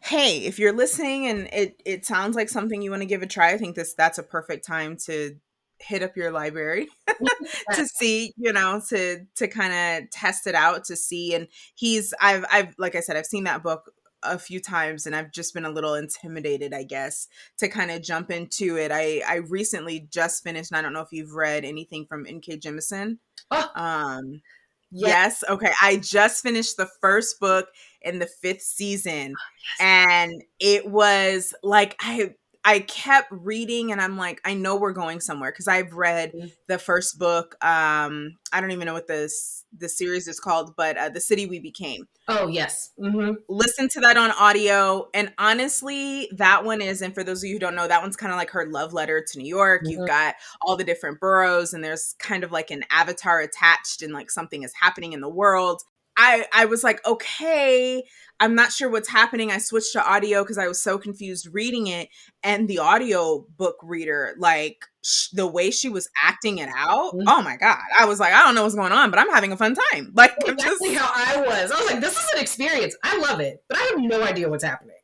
hey, if you're listening and it sounds like something you want to give a try, I think that's a perfect time to hit up your library to see, to kind of test it out, to see. And I've like I said, I've seen that book a few times and I've just been a little intimidated, I guess, to kind of jump into it. I recently just finished, and I don't know if you've read anything from N.K. Jemisin. Yes. Okay. I just finished the first book in the 5th season. And it was like, I kept reading and I'm like, I know we're going somewhere. Cause I've read the first book. I don't even know what the series is called, but The City We Became. Oh, yes. Listen to that on audio. And honestly, that one is, and for those of you who don't know, that one's kind of like her love letter to New York. You've got all the different boroughs and there's kind of like an avatar attached and like something is happening in the world. I was like, okay, I'm not sure what's happening. I switched to audio because I was so confused reading it. And the audio book reader, like the way she was acting it out, oh my God. I was like, I don't know what's going on, but I'm having a fun time. Like, that's exactly how I was. I was like, this is an experience. I love it, but I have no idea what's happening.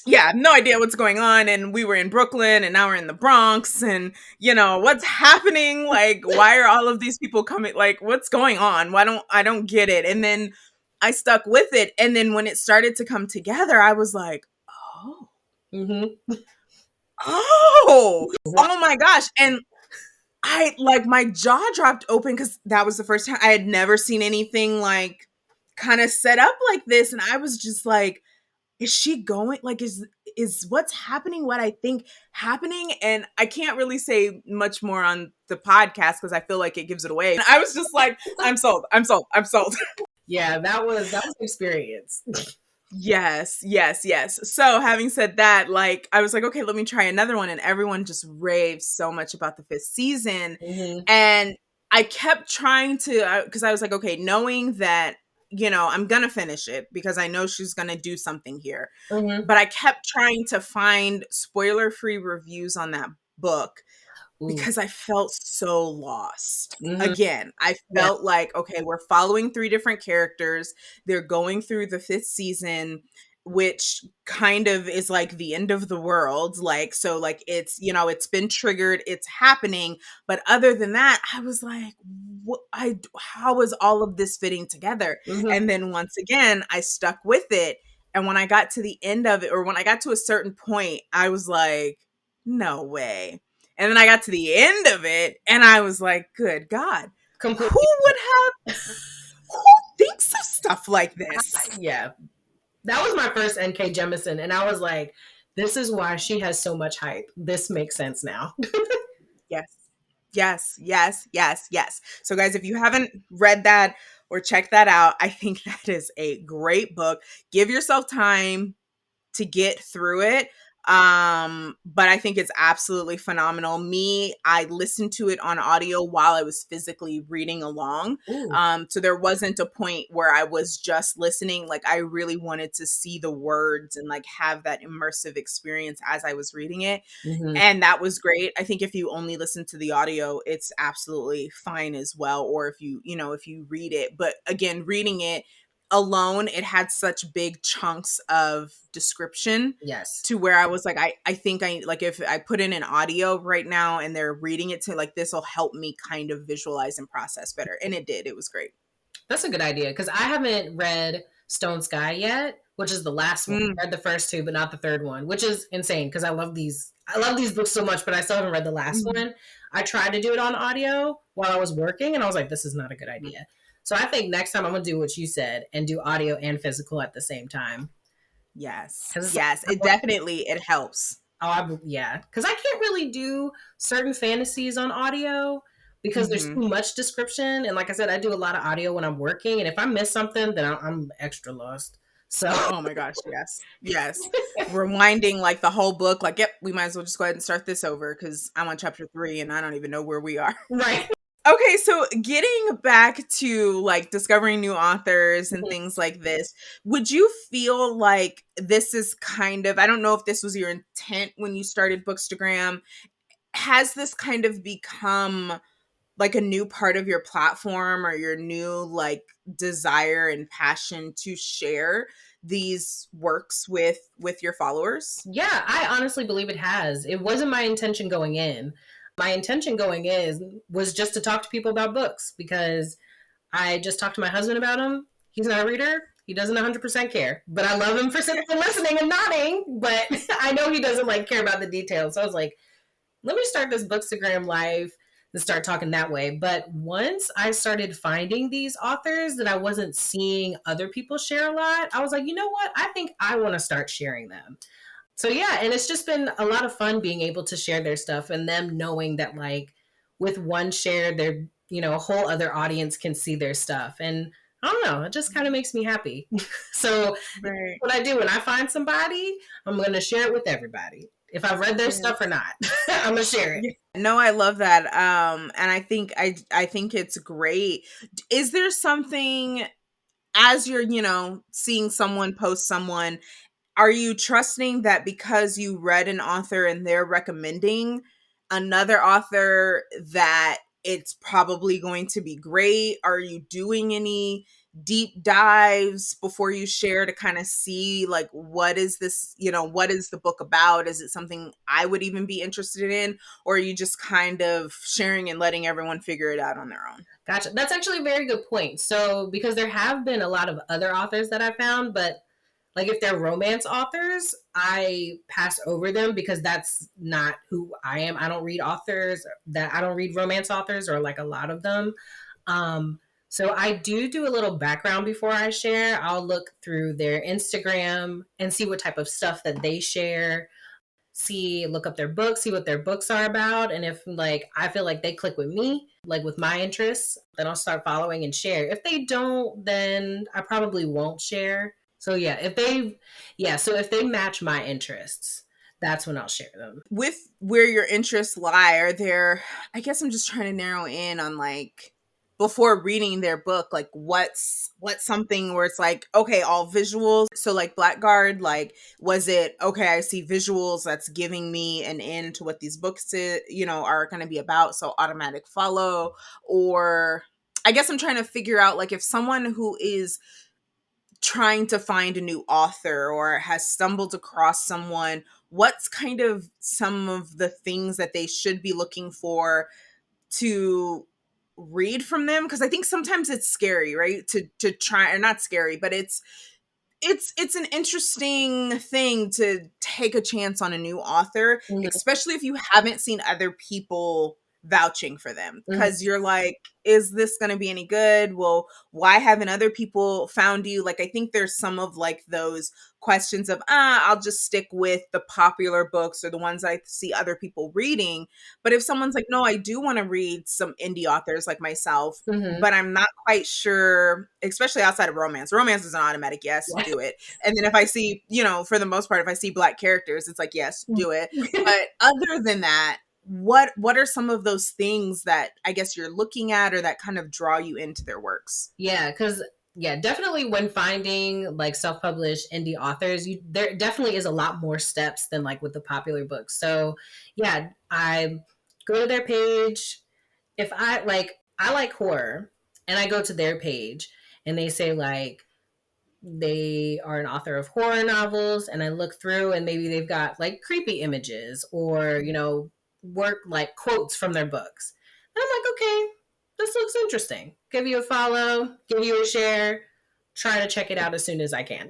Yeah, no idea what's going on. And we were in Brooklyn and now we're in the Bronx and, what's happening? Like, why are all of these people coming? Like, what's going on? I don't get it. And then I stuck with it. And then when it started to come together, I was like, oh my gosh. And I like my jaw dropped open because that was the first time I had never seen anything like kind of set up like this. And I was just like, is she going, like, is what's happening what I think happening? And I can't really say much more on the podcast because I feel like it gives it away. And I was just like, I'm sold. I'm sold. I'm sold. Yeah, that was an experience. Yes, yes, yes. So having said that, like I was like, okay, let me try another one. And everyone just raves so much about the fifth season. Mm-hmm. And I kept trying to, because I was like, okay, knowing that, I'm going to finish it because I know she's going to do something here. Mm-hmm. But I kept trying to find spoiler-free reviews on that book Ooh. because I felt so lost. Mm-hmm. Again, I Yeah. felt like, okay, we're following three different characters. They're going through the fifth season, which kind of is like the end of the world. Like, so like it's been triggered, it's happening. But other than that, I was like, how is all of this fitting together? Mm-hmm. And then once again, I stuck with it. And when I got to the end of it, or when I got to a certain point, I was like, no way. And then I got to the end of it and I was like, good God, who Completely. would have, who thinks of stuff like this? Yeah. That was my first N.K. Jemisin, and I was like, this is why she has so much hype. This makes sense now. Yes, yes, yes, yes, yes. So, guys, if you haven't read that or checked that out, I think that is a great book. Give yourself time to get through it. But I think it's absolutely phenomenal. I listened to it on audio while I was physically reading along. Ooh. So there wasn't a point where I was just listening. Like I really wanted to see the words and like have that immersive experience as I was reading it. Mm-hmm. And that was great. I think if you only listen to the audio, it's absolutely fine as well. Or if you read it, but again, reading it alone, it had such big chunks of description Yes. to where I was like, I think I like if I put in an audio right now and they're reading it to like this will help me kind of visualize and process better. And it did. It was great. That's a good idea because I haven't read Stone Sky yet, which is the last one. Mm, I read the first two, but not the third one, which is insane because I love these. I love these books so much, but I still haven't read the last mhm, one. I tried to do it on audio while I was working, and I was like, this is not a good mhm. idea. So I think next time I'm gonna do what you said and do audio and physical at the same time. Yes. Because Yes. It definitely it helps. yeah, because I can't really do certain fantasies on audio because there's Hmm. too much description. And like I said, I do a lot of audio when I'm working, and if I miss something, then I'm extra lost. So Oh my gosh, yes. Yes. Rewinding like the whole book, like, yep, we might as well just go ahead and start this over because I'm on chapter 3 and I don't even know where we are. right. Okay, so getting back to like discovering new authors and things like this, would you feel like this is kind of, I don't know if this was your intent when you started Bookstagram, has this kind of become like a new part of your platform or your new like desire and passion to share these works with your followers? Yeah, I honestly believe it has. It wasn't my intention going in. My intention going in was just to talk to people about books because I just talked to my husband about him. He's not a reader. He doesn't 100% care, but I love him for sitting and listening and nodding. But I know he doesn't like care about the details. So I was like, let me start this Bookstagram live and start talking that way. But once I started finding these authors that I wasn't seeing other people share a lot, I was like, you know what? I think I want to start sharing them. So yeah, and it's just been a lot of fun being able to share their stuff and them knowing that like with one share, their a whole other audience can see their stuff. And I don't know, it just kind of makes me happy. So Right. what I do when I find somebody, I'm gonna share it with everybody. If I've read their stuff or Yes. not, I'm gonna share it. Yeah. No, I love that. And I think it's great. Is there something as you're, seeing someone post someone, are you trusting that because you read an author and they're recommending another author that it's probably going to be great? Are you doing any deep dives before you share to kind of see like what is this, what is the book about? Is it something I would even be interested in? Or are you just kind of sharing and letting everyone figure it out on their own? Gotcha. That's actually a very good point. So because there have been a lot of other authors that I found, but like if they're romance authors, I pass over them because that's not who I am. I don't read romance authors or like a lot of them. Um, So I do a little background before I share. I'll look through their Instagram and see what type of stuff that they share. Look up their books, see what their books are about. And if like I feel like they click with me, like with my interests, then I'll start following and share. If they don't, then I probably won't share. So so if they match my interests, that's when I'll share them. With where your interests lie, are there, I guess I'm just trying to narrow in on like before reading their book, like what's something where it's like, okay, all visuals. So like Blackguard, like was it okay, I see visuals that's giving me an in to what these books are going to be about, so automatic follow? Or I guess I'm trying to figure out like if someone who is trying to find a new author or has stumbled across someone, what's kind of some of the things that they should be looking for to read from them? Because I think sometimes it's scary, right? To try, or not scary, but it's an interesting thing to take a chance on a new author, Mhm. especially if you haven't seen other people vouching for them, Mhm. because you're like, is this going to be any good? Well, why haven't other people found you? Like, I think there's some of like those questions of, I'll just stick with the popular books or the ones I see other people reading. But if someone's like, no, I do want to read some indie authors like myself, Mhm. but I'm not quite sure, especially outside of romance. Romance is an automatic yes, Yeah. do it. And then if I see, for the most part, if I see Black characters, it's like, yes, do it. But other than that, what are some of those things that I guess you're looking at or that kind of draw you into their works? Yeah, because definitely when finding like self-published indie authors, there definitely is a lot more steps than like with the popular books. So yeah, I go to their page. If I like horror, and I go to their page and they say like they are an author of horror novels, and I look through and maybe they've got like creepy images or work like quotes from their books, and I'm like, okay, this looks interesting. Give you a follow, give you a share, try to check it out as soon as I can.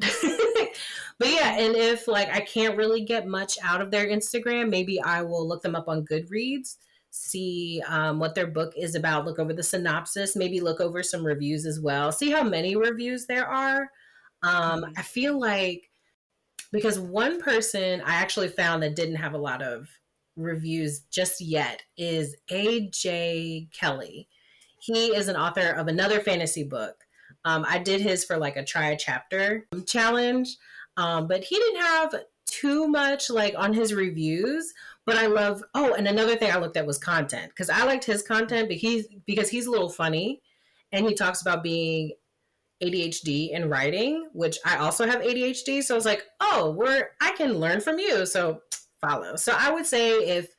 But yeah, and if like I can't really get much out of their Instagram, maybe I will look them up on Goodreads, see what their book is about, look over the synopsis, maybe look over some reviews as well, see how many reviews there are. Mhm. I feel like because one person I actually found that didn't have a lot of reviews just yet is AJ Kelly. He is an author of another fantasy book. I did his for like a try a chapter challenge, but he didn't have too much like on his reviews. But I love. Oh, and another thing I looked at was content, because I liked his content, but because he's a little funny, and he talks about being ADHD in writing, which I also have ADHD. So I was like, oh, I can learn from you. So follow. So I would say if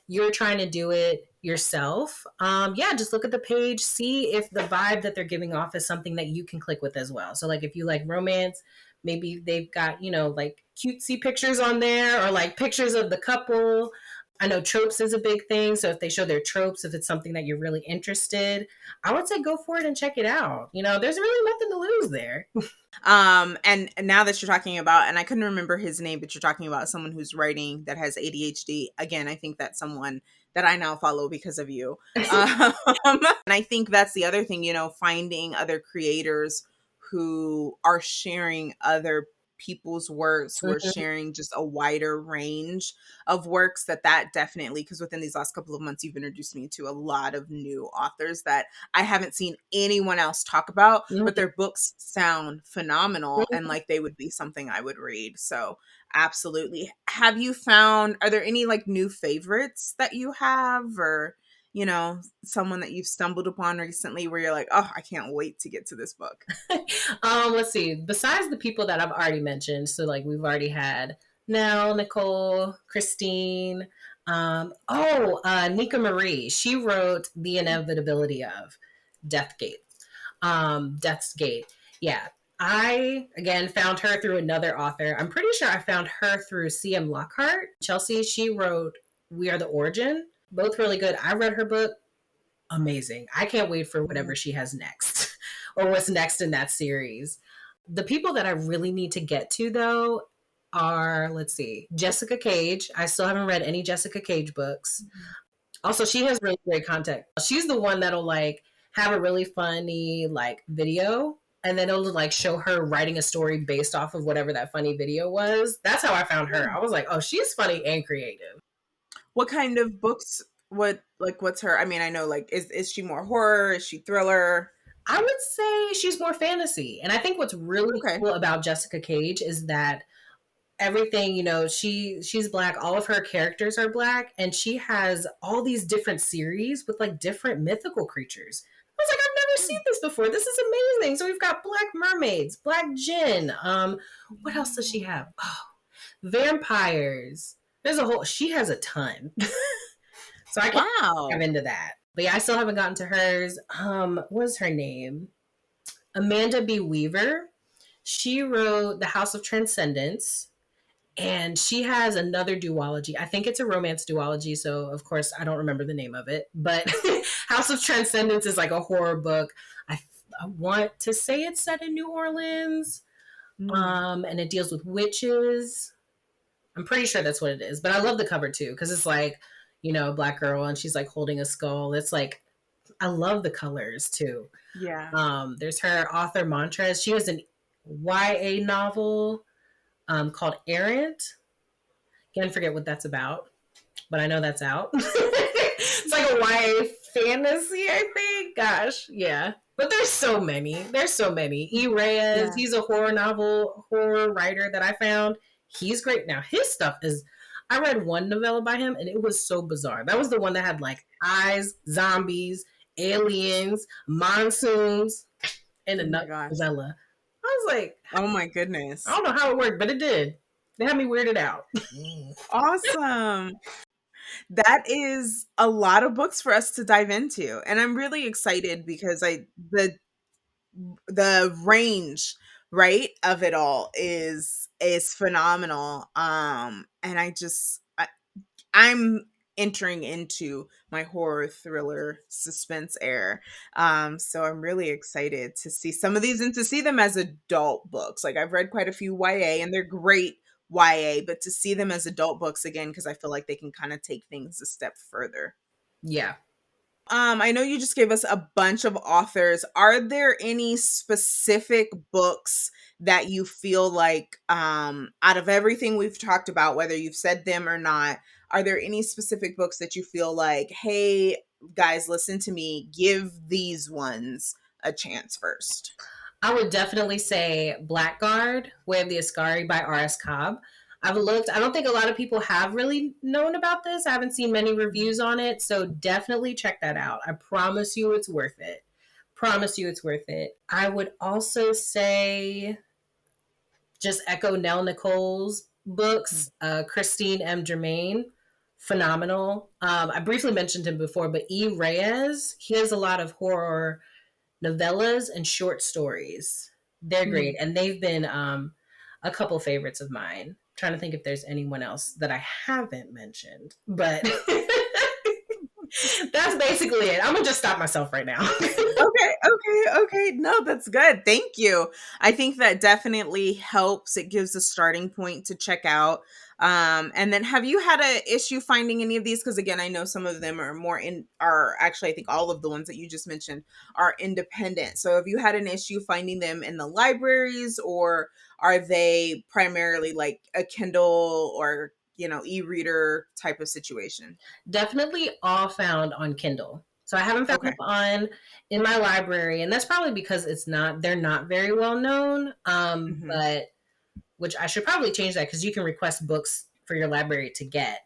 you're trying to do it yourself, just look at the page, see if the vibe that they're giving off is something that you can click with as well. So like if you like romance, maybe they've got, like cutesy pictures on there or like pictures of the couple. I know tropes is a big thing. So if they show their tropes, if it's something that you're really interested, I would say go for it and check it out. There's really nothing to lose there. And now that you're talking about, and I couldn't remember his name, but you're talking about someone who's writing that has ADHD. Again, I think that's someone that I now follow because of you. And I think that's the other thing, finding other creators who are sharing other people's works, who are Mhm. sharing just a wider range of works, that definitely, because within these last couple of months, you've introduced me to a lot of new authors that I haven't seen anyone else talk about, but Mhm. their books sound phenomenal and Mhm. like they would be something I would read. So, absolutely. Have you found, are there any like new favorites that you have, or, someone that you've stumbled upon recently where you're like, oh, I can't wait to get to this book? Let's see. Besides the people that I've already mentioned, so like we've already had Nell, Nicole, Christine. Nika Marie. She wrote The Inevitability of Deathgate. Death's Gate. Yeah. I again found her through another author. I'm pretty sure I found her through C.M. Lockhart. Chelsea, she wrote We Are the Origin. Both really good. I read her book. Amazing. I can't wait for whatever she has next or what's next in that series. The people that I really need to get to though are, let's see, Jessica Cage. I still haven't read any Jessica Cage books. Also, she has really great content. She's the one that'll like have a really funny like video, and then it'll like show her writing a story based off of whatever that funny video was. That's how I found her. I was like, oh, she's funny and creative. What kind of books? What's her? I mean, I know like is she more horror? Is she thriller? I would say she's more fantasy. And I think what's really Okay. cool about Jessica Cage is that everything, you know, she's black, all of her characters are black, and she has all these different series with like different mythical creatures. I was like, I've never seen this before. This is amazing. So we've got black mermaids, black djinn. What else does she have? Oh, vampires. There's a whole, she has a ton. So I can Wow. dive into that. But yeah, I still haven't gotten to hers. What was her name? Amanda B. Weaver. She wrote The House of Transcendence, and she has another duology. I think it's a romance duology, so of course I don't remember the name of it. But House of Transcendence is like a horror book. I want to say it's set in New Orleans, and it deals with witches. I'm pretty sure that's what it is. But I love the cover too, because it's like, you know, a black girl and she's like holding a skull. It's like, I love the colors too. Yeah. There's her author Montrez. She has an YA novel called Errant. Can't forget what that's about, but I know that's out. It's like a YA fantasy, I think. Gosh, yeah. But there's so many. There's so many. E. Reyes, Yeah. he's a horror writer that I found. He's great. Now, his stuff is, I read one novella by him and it was so bizarre. That was the one that had like eyes, zombies, aliens, monsoons, and a Oh my nut gosh. novella. I was like, Oh my goodness. I don't know how it worked, but it did. They had me weirded out. Awesome. That is a lot of books for us to dive into. And I'm really excited because the range, right, of it all is phenomenal. And I'm entering into my horror thriller suspense era. So I'm really excited to see some of these and to see them as adult books. Like I've read quite a few YA and they're great YA, but to see them as adult books again, because I feel like they can kind of take things a step further. Yeah. I know you just gave us a bunch of authors. Are there any specific books that you feel like, out of everything we've talked about, whether you've said them or not, are there any specific books that you feel like, hey, guys, listen to me, give these ones a chance first? I would definitely say Blackguard, Way of the Ascari by R.S. Cobb. I've looked, I don't think a lot of people have really known about this. I haven't seen many reviews on it. So definitely check that out. I promise you it's worth it. Promise you it's worth it. I would also say just echo Nell Nicole's books, Christine M. Germain, phenomenal. I briefly mentioned him before, but E. Reyes, he has a lot of horror novellas and short stories. They're great, and they've been a couple favorites of mine. I'm trying to think if there's anyone else that I haven't mentioned, but that's basically it. I'm gonna just stop myself right now. Okay. No, that's good. Thank you. I think that definitely helps. It gives a starting point to check out. And then have you had a issue finding any of these? Because again, I know some of them are actually, I think all of the ones that you just mentioned are independent. So have you had an issue finding them in the libraries, or are they primarily like a Kindle or, e-reader type of situation? Definitely all found on Kindle. So I haven't found them Okay. on in my library, and that's probably because they're not very well known. Hmm. But which I should probably change that because you can request books for your library to get.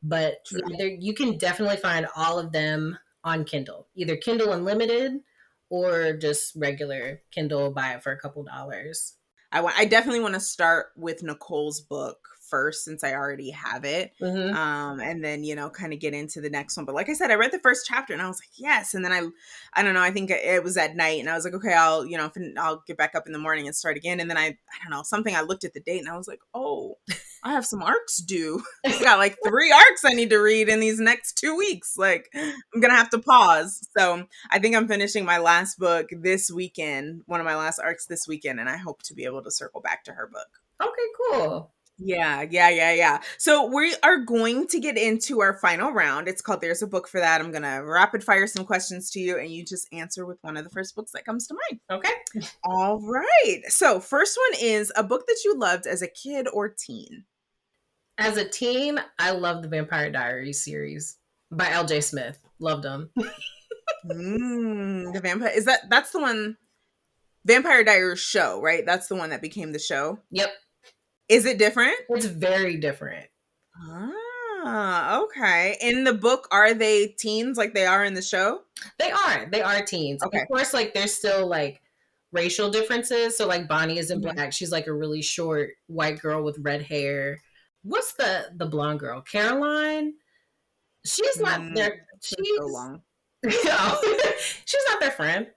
But True. yeah, you can definitely find all of them on Kindle, either Kindle Unlimited or just regular Kindle. Buy it for a couple dollars. I definitely want to start with Nicole's book first since I already have it. Mm-hmm. And then, kind of get into the next one. But like I said, I read the first chapter and I was like, yes. And then I don't know, I think it was at night and I was like, okay, I'll get back up in the morning and start again. And then I don't know, I looked at the date and I was like, oh, I have some arcs due. I got like 3 arcs I need to read in these next 2 weeks. Like I'm going to have to pause. So I think I'm finishing my last book this weekend, one of my last arcs this weekend. And I hope to be able to circle back to her book. Okay, cool. Yeah. So we are going to get into our final round. It's called There's a Book for That. I'm going to rapid fire some questions to you and you just answer with one of the first books that comes to mind. Okay. All right. So, first one is a book that you loved as a kid or teen. As a teen, I loved the Vampire Diaries series by L.J. Smith. Loved them. The vampire is that's the one Vampire Diaries show, right? That's the one that became the show. Yep. Is it different? It's very different. Okay. In the book, are they teens like they are in the show? They are teens. Okay. Of course, like there's still like racial differences. So like Bonnie isn't Mhm. black. She's like a really short white girl with red hair. What's the blonde girl? Caroline? She's not their It's been so long. she's not their friend.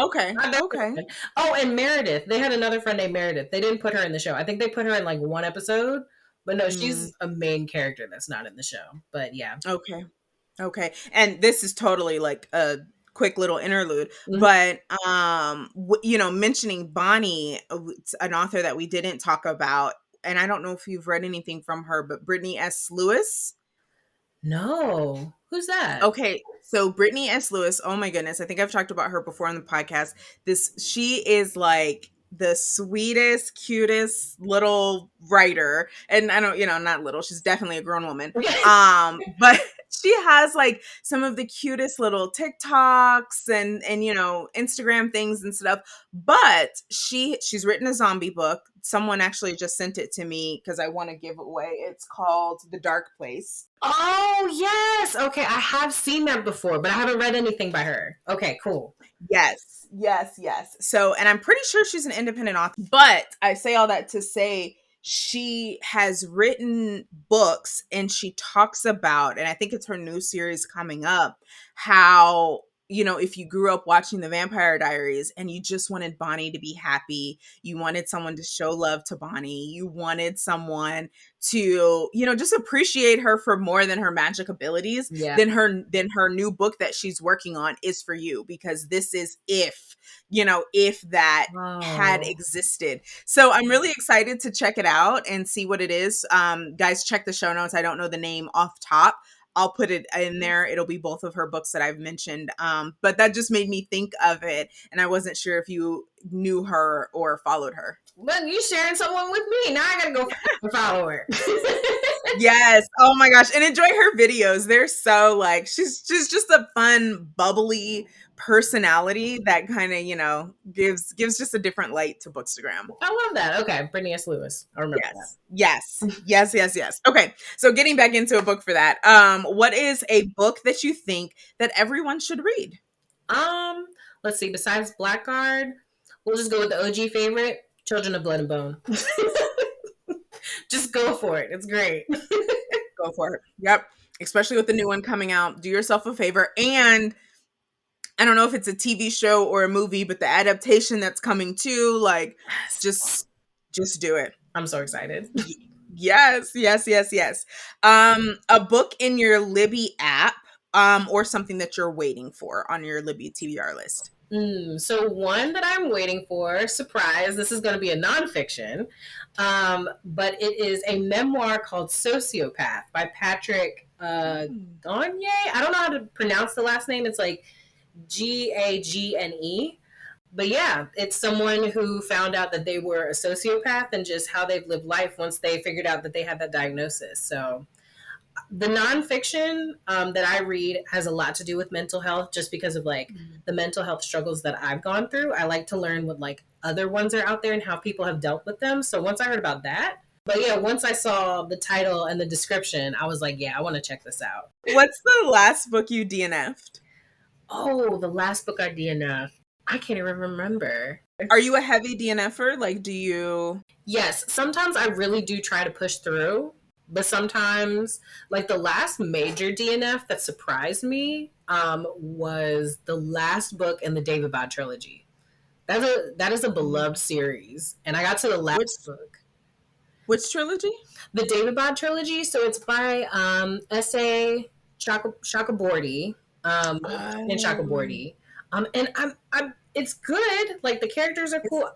Okay. Not their Okay. friend. Oh, and Meredith. They had another friend named Meredith. They didn't put her in the show. I think they put her in like one episode. But no, she's a main character that's not in the show. But yeah. Okay. Okay. And this is totally like a quick little interlude, Mhm. but mentioning Bonnie, it's an author that we didn't talk about, and I don't know if you've read anything from her, but Brittany S. Lewis. No. Who's that? Okay, so Brittany S. Lewis, oh my goodness, I think I've talked about her before on the podcast. She is like the sweetest, cutest little writer. And I don't, not little, she's definitely a grown woman. But she has like some of the cutest little TikToks and Instagram things and stuff. But she's written a zombie book. Someone actually just sent it to me because I want to give away. It's called The Dark Place. Oh, yes. Okay, I have seen that before, but I haven't read anything by her. Okay, cool. Yes. So, and I'm pretty sure she's an independent author, but I say all that to say she has written books and she talks about, and I think it's her new series coming up, how if you grew up watching the Vampire Diaries and you just wanted Bonnie to be happy, you wanted someone to show love to Bonnie, you wanted someone to just appreciate her for more than her magic abilities, Yeah. then her new book that she's working on is for you, because this is if that had existed. So I'm really excited to check it out and see what it is. Guys, check the show notes. I don't know the name off top. I'll put it in there. It'll be both of her books that I've mentioned. But that just made me think of it. And I wasn't sure if you knew her or followed her. Well, you sharing someone with me. Now I gotta go follow her. Yes. Oh my gosh. And enjoy her videos. They're so like, she's just a fun, bubbly personality that kind of, gives just a different light to Bookstagram. I love that. Okay. Brittany S. Lewis. I remember that. Yes. Okay. So getting back into a book for that. What is a book that you think that everyone should read? Let's see. Besides Blackguard, we'll just go with the OG favorite, Children of Blood and Bone. Just go for it. It's great. Go for it. Yep. Especially with the new one coming out. Do yourself a favor. And I don't know if it's a TV show or a movie, but the adaptation that's coming too, like, just do it. I'm so excited. Yes. A book in your Libby app, or something that you're waiting for on your Libby TBR list. So one that I'm waiting for, surprise, this is going to be a nonfiction, but it is a memoir called Sociopath by Patrick Gagne. I don't know how to pronounce the last name. It's like Gagne. But yeah, it's someone who found out that they were a sociopath and just how they've lived life once they figured out that they had that diagnosis. So the nonfiction that I read has a lot to do with mental health, just because of like the mental health struggles that I've gone through. I like to learn what like other ones are out there and how people have dealt with them. So once I heard about that, but yeah, once I saw the title and the description, I was like, yeah, I want to check this out. What's the last book you DNF'd? Oh, the last book I DNF'd. I can't even remember. Are you a heavy DNFer? Like, do you? Yes, sometimes I really do try to push through. But sometimes, like the last major DNF that surprised me was the last book in the David Bode trilogy. That is a beloved series, and I got to the last book. Which trilogy? The David Bode trilogy. So it's by S.A. Chakraborty and Chakraborty. And I'm it's good. Like the characters are cool.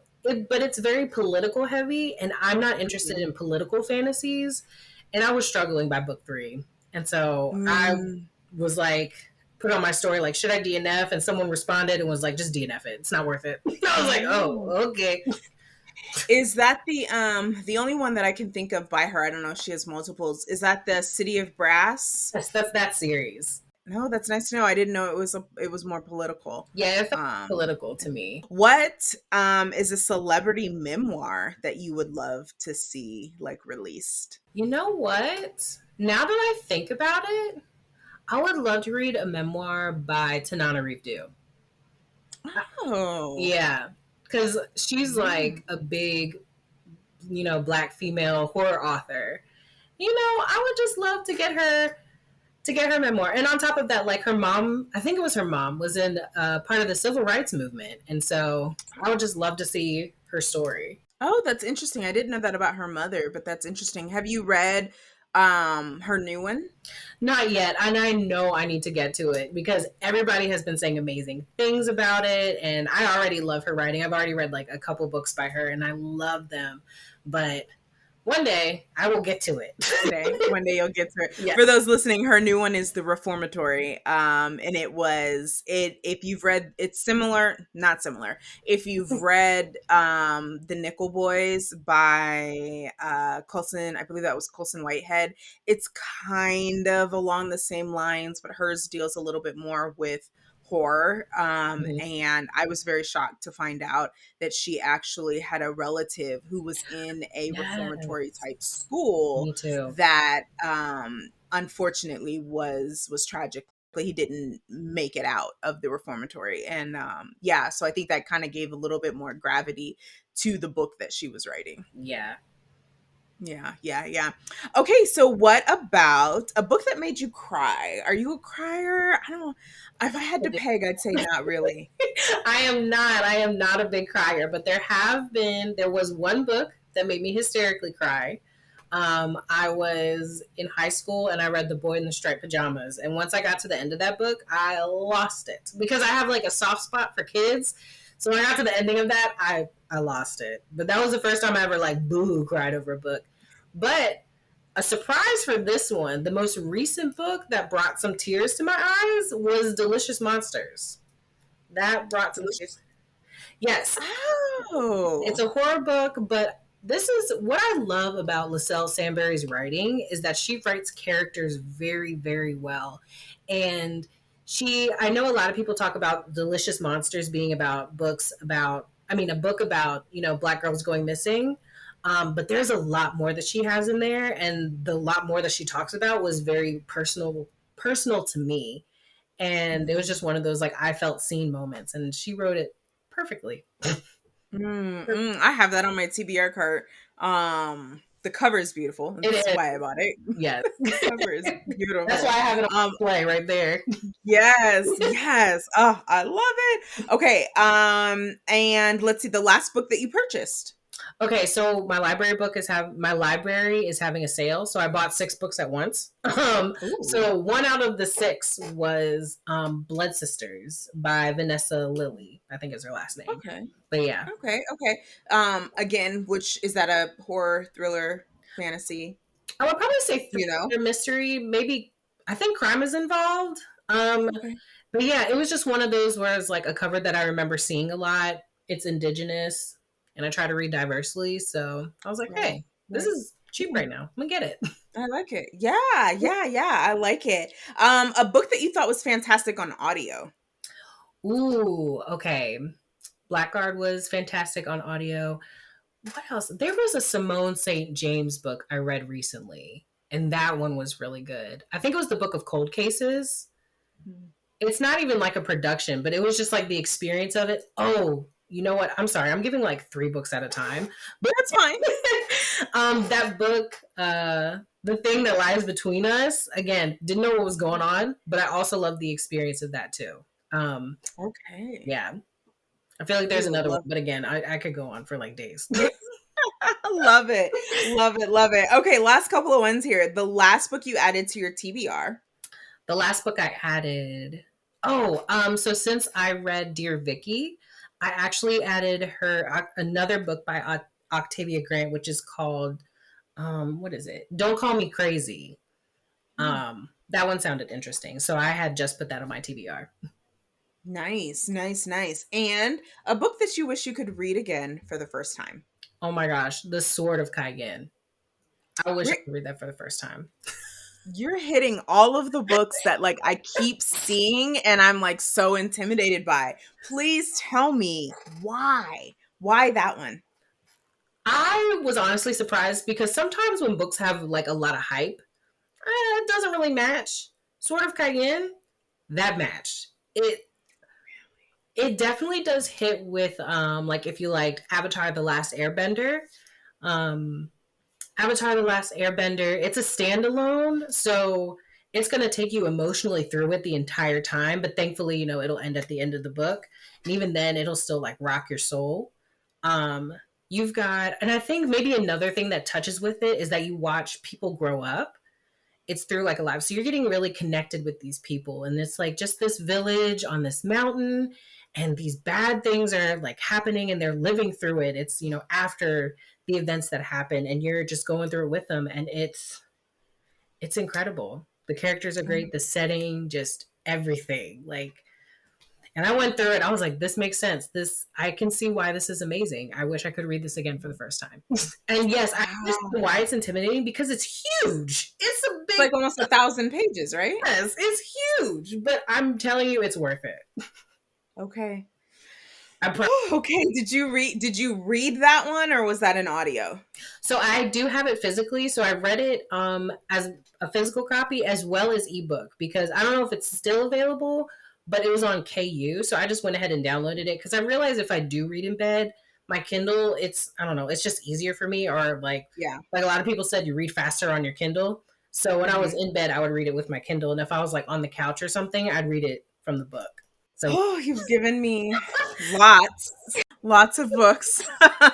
but it's very political heavy, and I'm not interested in political fantasies. And I was struggling by book 3, and so I Mm. was like, put on my story like, should I DNF? And someone responded and was like, just DNF it. It's not worth it. I was like, Oh. oh, okay. Is that the only one that I can think of by her? I don't know if she has multiples. Is that the City of Brass? Yes, that's that series. No, that's nice to know. I didn't know it was more political. Yeah, it felt Um, political to me. what is a celebrity memoir that you would love to see like released? You know what? Now that I think about it, I would love to read a memoir by Tanana Reeve. Oh. Yeah, because she's Mm. like a big, Black female horror author. I would just love to get her memoir. And on top of that, like her mom, I think it was her mom, was in part of the civil rights movement, and so I would just love to see her story. Oh, that's interesting. I didn't know that about her mother, but that's interesting. Have you read her new one? Not yet, and I know I need to get to it because everybody has been saying amazing things about it, and I already love her writing. I've already read like a couple books by her, and I love them. But one day I will get to it. One day you'll get to it. Yeah. For those listening, her new one is The Reformatory. And if you've read, it's similar, not similar. If you've read The Nickel Boys by Colson, I believe that was Colson Whitehead, it's kind of along the same lines, but hers deals a little bit more with horror. And I was very shocked to find out that she actually had a relative who was in a reformatory Yes. type school Me too. that unfortunately was tragic. He didn't make it out of the reformatory. And yeah, so I think that kind of gave a little bit more gravity to the book that she was writing. Yeah. Yeah. Okay, so what about a book that made you cry? Are you a crier? I don't know. If I had to peg, I'd say not really. I am not. I am not a big crier, but there was one book that made me hysterically cry. I was in high school and I read The Boy in the Striped Pajamas. And once I got to the end of that book, I lost it because I have like a soft spot for kids. So when I got to the ending of that, I lost it. But that was the first time I ever like boo cried over a book. But a surprise for this one, the most recent book that brought some tears to my eyes was Delicious Monsters. That brought some tears. Yes. Oh. It's a horror book, but this is what I love about Lascelles Sandberry's writing is that she writes characters very, very well. And I know a lot of people talk about Delicious Monsters being a book about, Black girls going missing. But there's a lot more that she has in there, and the lot more that she talks about was very personal to me. And it was just one of those like I felt seen moments, and she wrote it perfectly. I have that on my TBR cart. The cover is beautiful. That's why I bought it. Yes. The cover is beautiful. That's why I have it on display right there. Yes. Oh, I love it. Okay. And let's see the last book that you purchased. Okay, so my library is having a sale, so I bought 6 books at once. So one out of the 6 was Blood Sisters by Vanessa Lilly. I think is her last name. Okay. But yeah. Okay. Again, which is that a horror, thriller, fantasy? I would probably say thriller, mystery. Maybe I think crime is involved. Okay. But yeah, it was just one of those where it's like a cover that I remember seeing a lot. It's indigenous. And I try to read diversely. So I was like, hey, this is cheap right now. I'm going to get it. I like it. Yeah. I like it. A book that you thought was fantastic on audio. Ooh, okay. Blackguard was fantastic on audio. What else? There was a Simone St. James book I read recently, and that one was really good. I think it was the Book of Cold Cases. It's not even like a production, but it was just like the experience of it. Oh, you know what? I'm sorry. I'm giving like 3 books at a time, but that's fine. That book, The Thing That Lies Between Us, again, didn't know what was going on, but I also love the experience of that too. Okay. Yeah. I feel like there's another one, but again, I could go on for like days. Love it. Okay. Last couple of ones here. The last book you added to your TBR. The last book I added. So since I read Dear Vicky, I actually added her another book by Octavia Grant, which is called what is it? Don't Call Me Crazy. That one sounded interesting, so I had just put that on my TBR. Nice, nice, nice. And a book that you wish you could read again for the first time. Oh my gosh, The Sword of Kaigen. I wish I We're, could read that for the first time. you're hitting all of the books that like I keep seeing and I'm like so intimidated by. Please tell me why. Why that one? I was honestly surprised because sometimes when books have like a lot of hype, it doesn't really match. Sword of Kaigen, that matched. It definitely does hit with like if you liked Avatar The Last Airbender. Um Avatar The Last Airbender, it's a standalone, so it's going to take you emotionally through it the entire time, but thankfully, it'll end at the end of the book. And even then, it'll still like rock your soul. Um, you've got, and I think maybe another thing that touches with it is that you watch people grow up. It's through like a life. So you're getting really connected with these people. And it's like just this village on this mountain, and these bad things are like happening and they're living through it. It's, after the events that happen, and you're just going through it with them. And it's incredible. The characters are great. The setting, just everything. Like, and I went through it. I was like, this makes sense. I can see why this is amazing. I wish I could read this again for the first time. And yes, I understand why it's intimidating because it's huge. It's a big. It's like almost 1,000 pages, right? Yes, it's huge. But I'm telling you, it's worth it. Okay. Okay. Did you read that one, or was that an audio? So I do have it physically. So I read it as a physical copy as well as ebook, because I don't know if it's still available, but it was on KU. So I just went ahead and downloaded it because I realized if I do read in bed, my Kindle, I don't know, it's just easier for me. Or like a lot of people said, you read faster on your Kindle. So when I was in bed, I would read it with my Kindle. And if I was like on the couch or something, I'd read it from the book. So you've given me lots of books.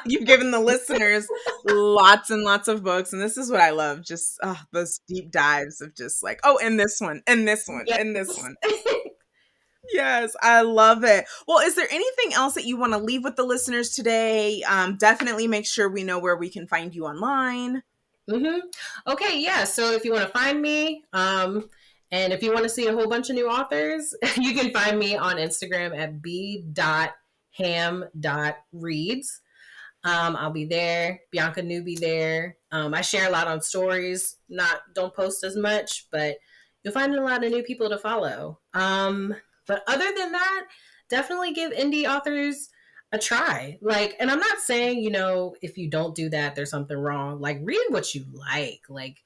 You've given the listeners lots and lots of books. And this is what I love. Just those deep dives of just like, and this one, and this one, and this one. Yes, I love it. Well, is there anything else that you want to leave with the listeners today? Definitely make sure we know where we can find you online. Okay, yeah. So if you want to find me, and if you want to see a whole bunch of new authors, you can find me on Instagram at b.ham.reads. I'll be there. Bianca Newbie there. I share a lot on stories. Don't post as much, but you'll find a lot of new people to follow. But other than that, definitely give indie authors a try. Like, and I'm not saying, if you don't do that, there's something wrong. Like, read what you like. Like,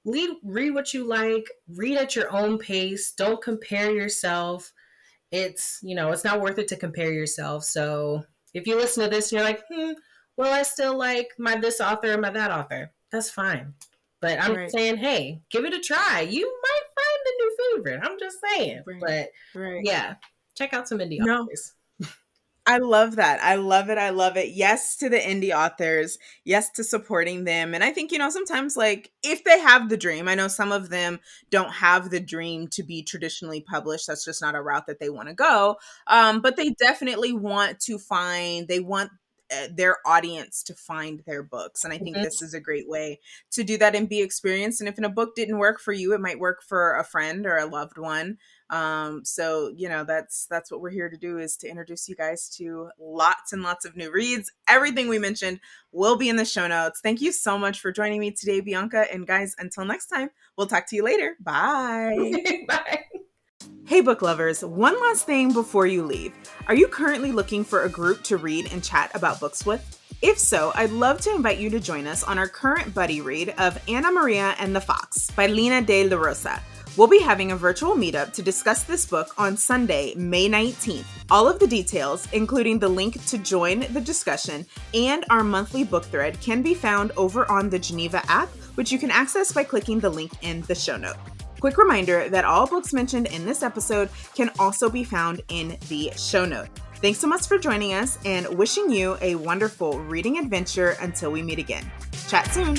read what you like. Read at your own pace. Don't compare yourself. It's, it's not worth it to compare yourself. So if you listen to this and you're like, well, I still like my this author and my that author, that's fine. But I'm saying, hey, give it a try. You might find a new favorite. I'm just saying. But yeah, check out some indie authors. I love that. I love it. I love it. Yes to the indie authors. Yes to supporting them. And I think, sometimes like if they have the dream, I know some of them don't have the dream to be traditionally published. That's just not a route that they want to go. But they definitely want their audience to find their books. And I think this is a great way to do that and be experienced. And if a book didn't work for you, it might work for a friend or a loved one. So that's what we're here to do, is to introduce you guys to lots and lots of new reads. Everything we mentioned will be in the show notes. Thank you so much for joining me today, Bianca. And guys, until next time, we'll talk to you later. Bye. Bye. Hey book lovers, one last thing before you leave. Are you currently looking for a group to read and chat about books with? If so, I'd love to invite you to join us on our current buddy read of Anna Maria and the Fox by Lina de la Rosa. We'll be having a virtual meetup to discuss this book on Sunday, May 19th. All of the details, including the link to join the discussion and our monthly book thread, can be found over on the Geneva app, which you can access by clicking the link in the show note. Quick reminder that all books mentioned in this episode can also be found in the show note. Thanks so much for joining us, and wishing you a wonderful reading adventure until we meet again. Chat soon.